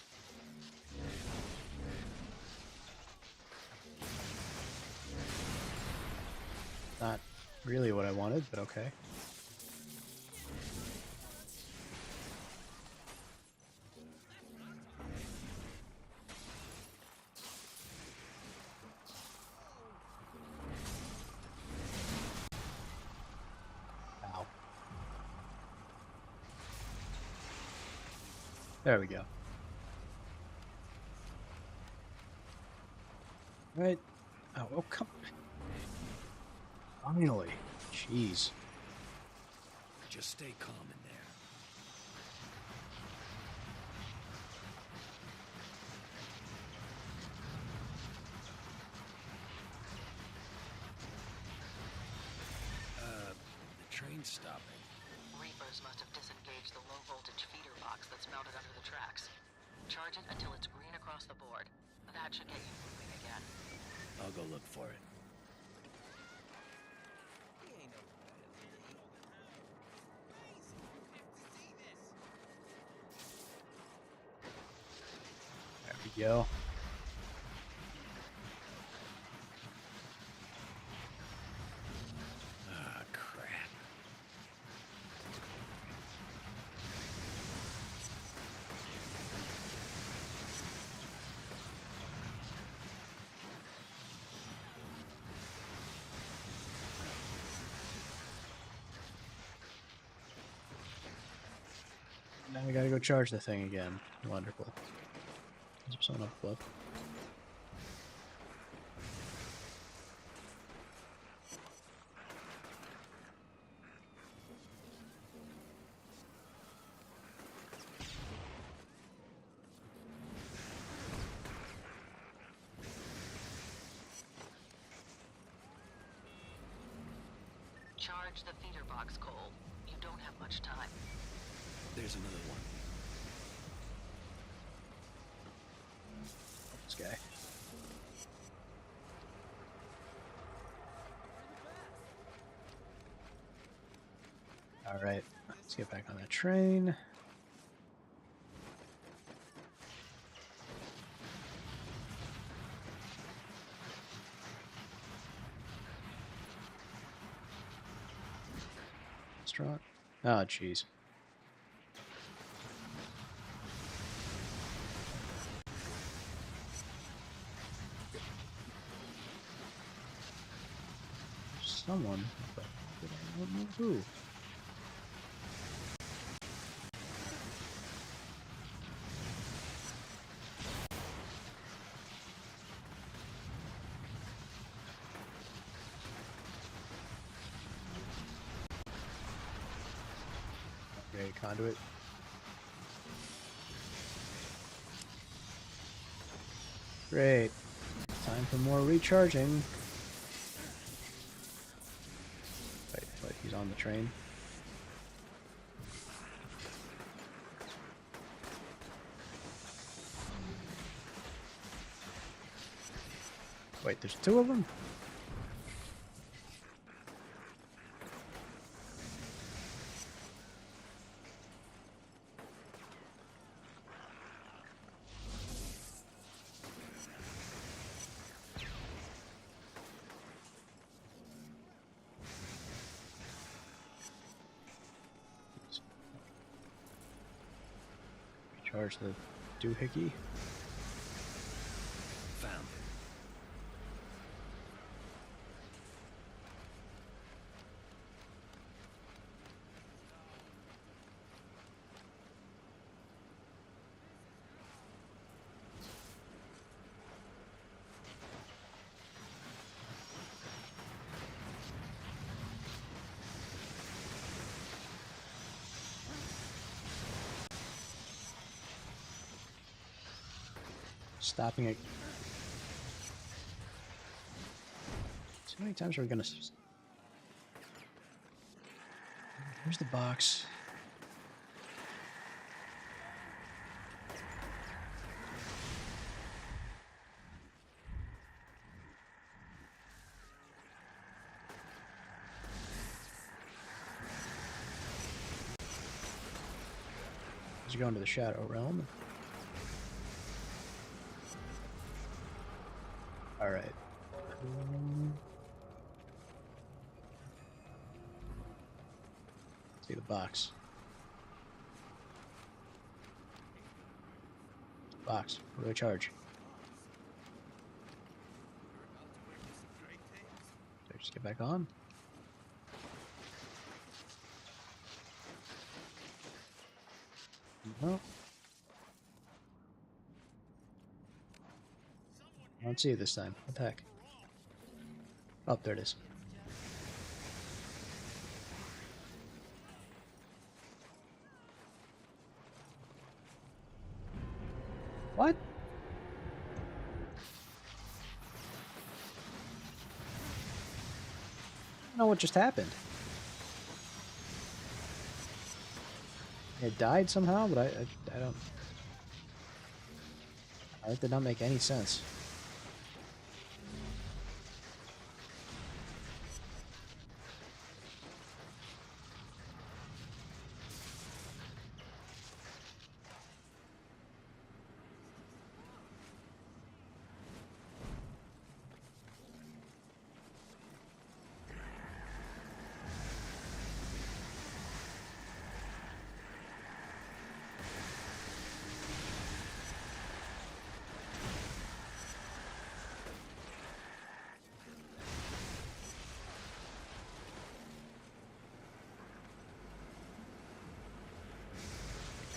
S1: Not really what I wanted, but okay. There we go. Right. Oh, come. Finally. Jeez.
S8: Just stay calm in there. stopping.
S9: Reapers must have disengaged the low-voltage feeder box that's mounted under the tracks. Charge it until it's green across the board. That should get you moving again.
S8: I'll go look for it.
S1: There we go.
S8: Ah, crap.
S1: Now we gotta go charge the thing again. Wonderful. Is there someone up above?
S9: Charge the feeder box, Cole. You don't have much time.
S8: There's another one.
S1: This guy. Alright, let's get back on that train. Restaurant. Oh, jeez. Someone, but I don't know who. Okay, conduit. Great. Time for more recharging. Wait, he's on the train. Wait, there's two of them? Recharge the doohickey.
S8: Found it.
S1: Stopping it. So many times are we gonna... Where's the box? As you go into the Shadow Realm. Alright. See the box. Box. What do I charge? Do I just get back on? No. I don't see it this time. What the heck? Oh, there it is. What? I don't know what just happened. It died somehow, but I don't... That did not make any sense.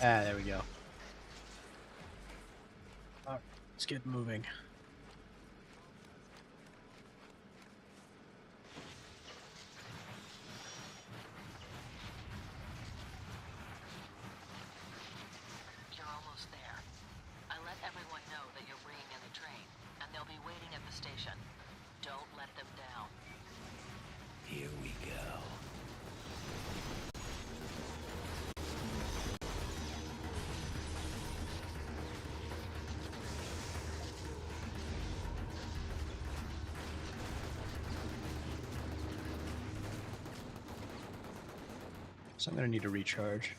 S1: Ah, there we go. Alright, let's get moving.
S9: You're almost there. I let everyone know that you're bringing in the train, and they'll be waiting at the station. Don't let them down.
S8: Here we go.
S1: So I'm gonna need to recharge.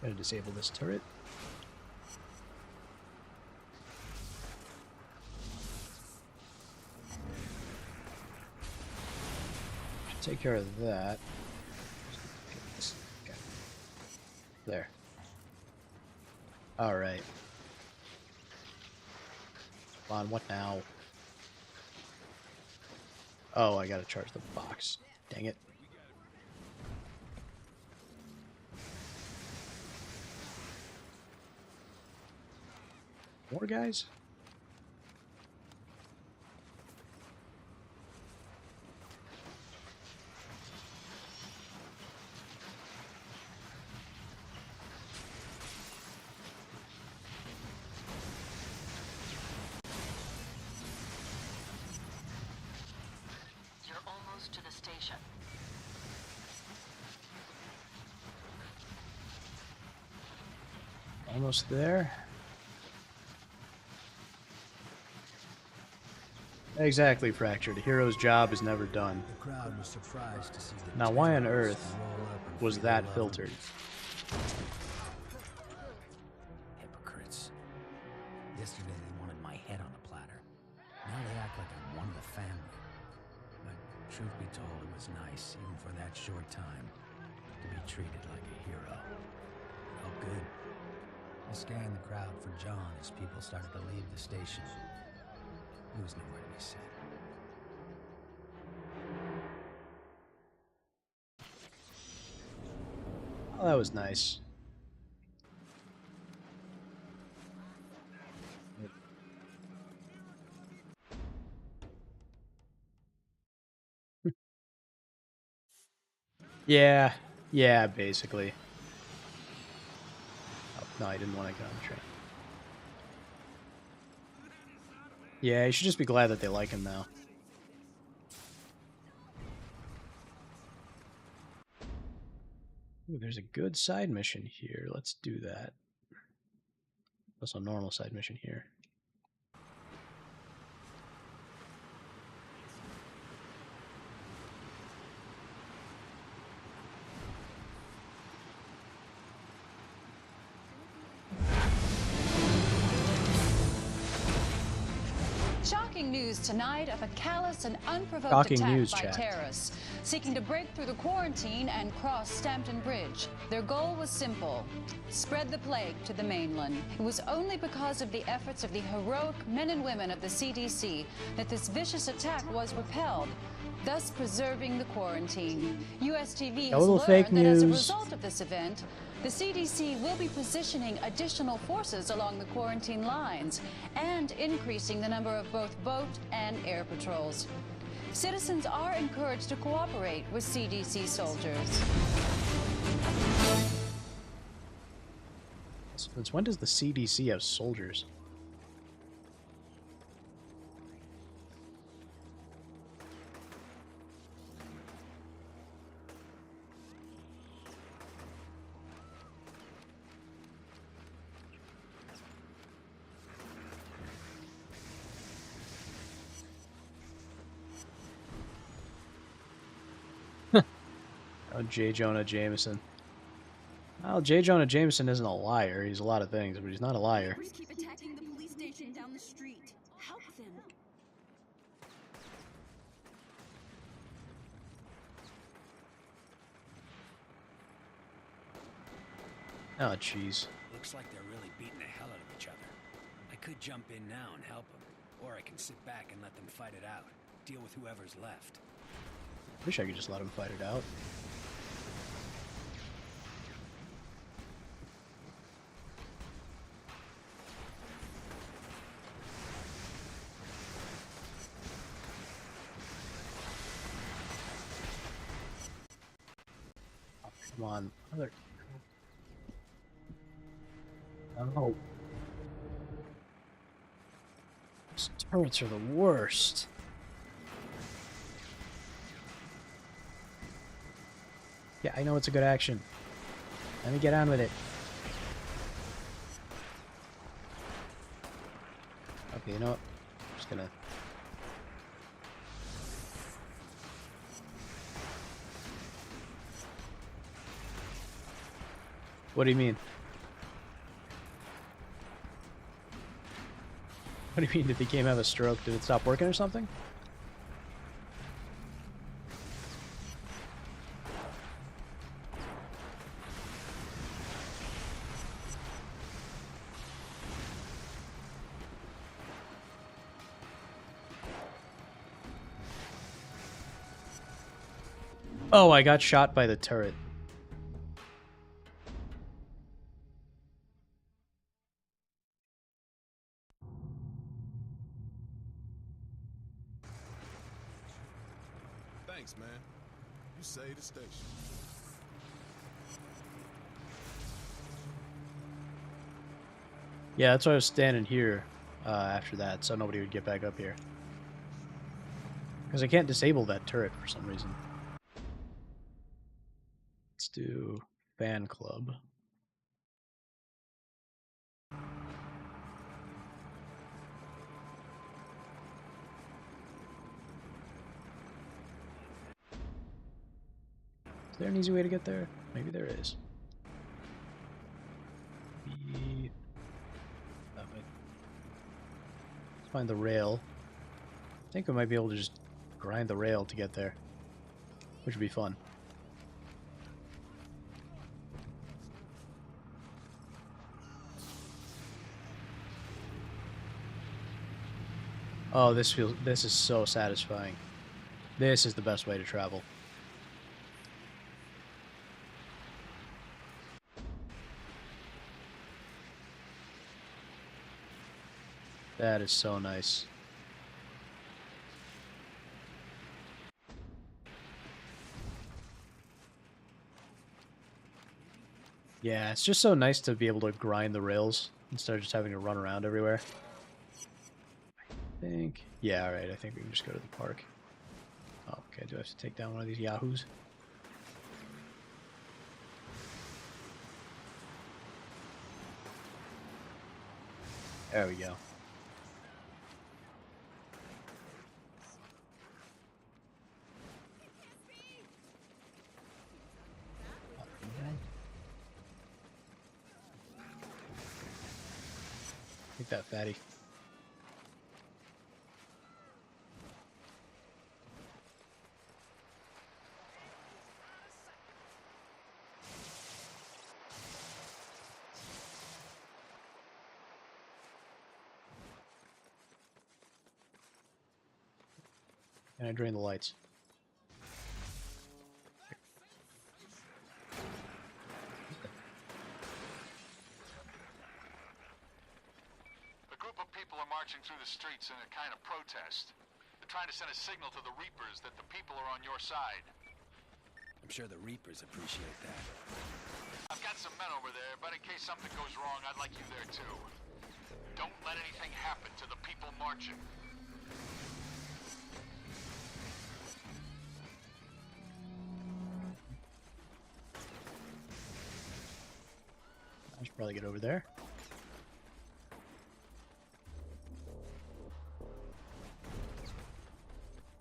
S1: Gotta disable this turret. Take care of that. Okay. There. Alright. Come on, what now? Oh, I gotta charge the box. Dang it. More guys?
S9: You're almost to the station.
S1: Almost there. Exactly, Fractured. A hero's job is never done.
S14: The crowd was surprised to see the
S1: Now, why on
S14: terrorists
S1: earth
S14: roll up and
S1: was
S14: free
S1: that
S14: their
S1: filtered?
S14: Hypocrites. Yesterday they wanted my head on a platter. Now they act like I'm one of the family. But truth be told, it was nice, even for that short time, to be treated like a hero. Felt good. I scanned the crowd for John as people started to leave the station. He was nowhere to be seen.
S1: Oh, that was nice. Yeah, basically. Oh, no, I didn't want to get on the train. Yeah, you should just be glad that they like him now. Ooh, there's a good side mission here. Let's do that. Also, a normal side mission here.
S6: Shocking news tonight of a callous and unprovoked
S1: Shocking
S6: attack
S1: news,
S6: by
S1: chat.
S6: terrorists seeking to break through the quarantine and cross Stampton Bridge. Their goal was simple: spread the plague to the mainland. It was only because of the efforts of the heroic men and women of the CDC that this vicious attack was repelled, thus preserving the quarantine. US TV
S1: A
S6: has
S1: little
S6: learned
S1: fake
S6: that as a
S1: news.
S6: result of this event, the CDC will be positioning additional forces along the quarantine lines and increasing the number of both boat and air patrols. Citizens are encouraged to cooperate with CDC soldiers.
S1: Since when does the CDC have soldiers? Oh, J. Jonah Jameson. Well, J. Jonah Jameson isn't a liar. He's a lot of things, but he's not a liar.
S17: Reapers keep attacking the police station down the street. Help them.
S1: Oh, jeez.
S8: Looks like they're really beating the hell out of each other. I could jump in now and help them, or I can sit back and let them fight it out. Deal with whoever's left.
S1: Wish I could just let him fight it out. Oh, come on. Other... Oh. These turrets are the worst. Yeah, I know it's a good action. Let me get on with it. Okay, you know what? I'm just gonna... What do you mean? What do you mean? Did the game have a stroke? Did it stop working or something? Oh, I got shot by the turret.
S12: Thanks, man. You saved the station.
S1: Yeah, that's why I was standing here after that, so nobody would get back up here. Because I can't disable that turret for some reason. Let's do fan club. Is there an easy way to get there? Maybe there is. Let's find the rail. I think we might be able to just grind the rail to get there, which would be fun. Oh, this is so satisfying. This is the best way to travel. That is so nice. Yeah, it's just so nice to be able to grind the rails instead of just having to run around everywhere. I think... Yeah, alright, I think we can just go to the park. Oh, okay, do I have to take down one of these yahoos? There we go. Take that, fatty. And I drain the lights.
S19: A group of people are marching through the streets in a kind of protest. They're trying to send a signal to the Reapers that the people are on your side.
S8: I'm sure the Reapers appreciate that.
S19: I've got some men over there, but in case something goes wrong, I'd like you there too. Don't let anything happen to the people marching.
S1: I should probably get over there.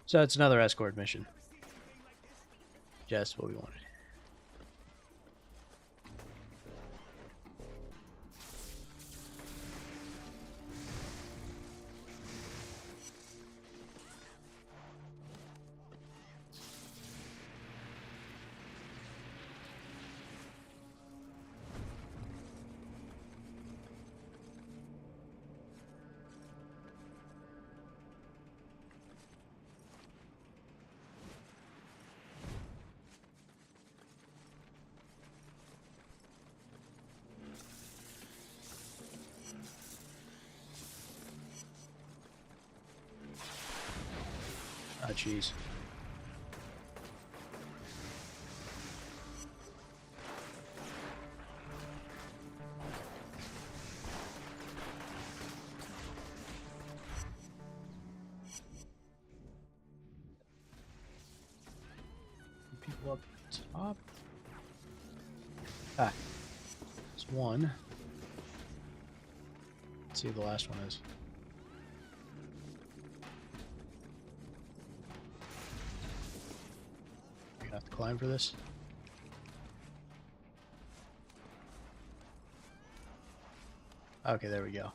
S1: So it's another escort mission. Just what we wanted. Ah, jeez. People up top. Ah, there's one. Let's see who the last one is. You're gonna have to climb for this. Okay, there we go.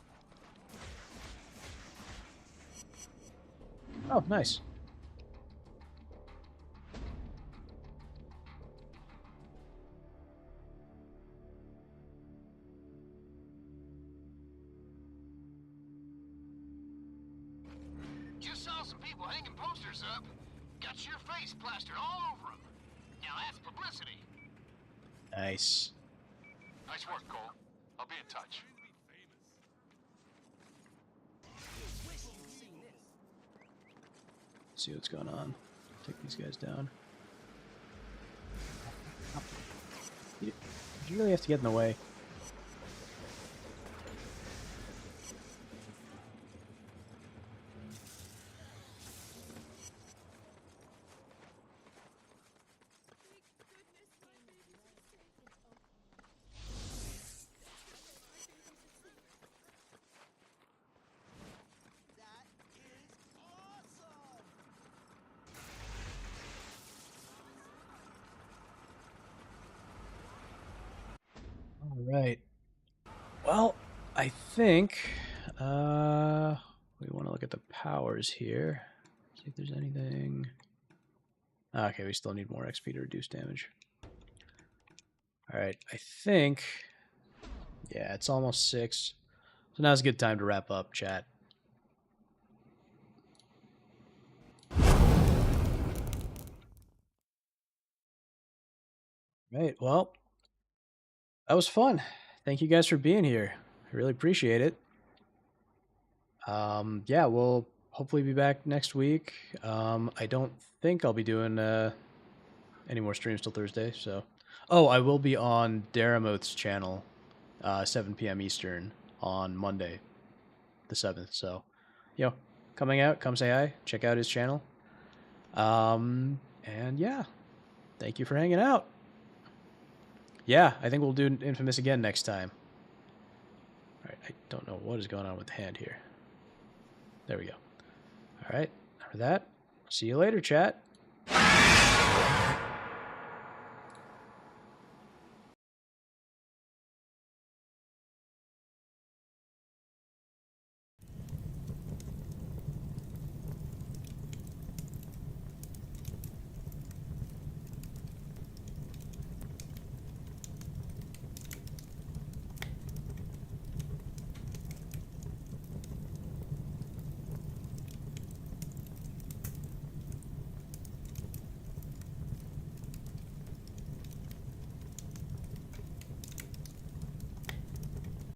S1: Oh, nice.
S3: Just saw some people hanging posters up. Got your face plastered all over them. Now that's publicity.
S1: Nice.
S19: Nice work, Cole. I'll be in touch.
S1: See what's going on. Take these guys down. You really have to get in the way. All right. Well, I think we want to look at the powers here. See if there's anything. Okay, we still need more XP to reduce damage. All right, I think. Yeah, it's almost 6. So now's a good time to wrap up, chat. Right. Well, that was fun. Thank you guys for being here. I really appreciate it. Yeah, we'll hopefully be back next week. I don't think I'll be doing any more streams till Thursday. So, oh, I will be on Daramoth's channel, 7 p.m. Eastern on Monday, the 7th. So, coming out, come say hi, check out his channel. And yeah, thank you for hanging out. Yeah, I think we'll do inFamous again next time. All right, I don't know what is going on with the hand here. There we go. All right, after that, see you later, chat.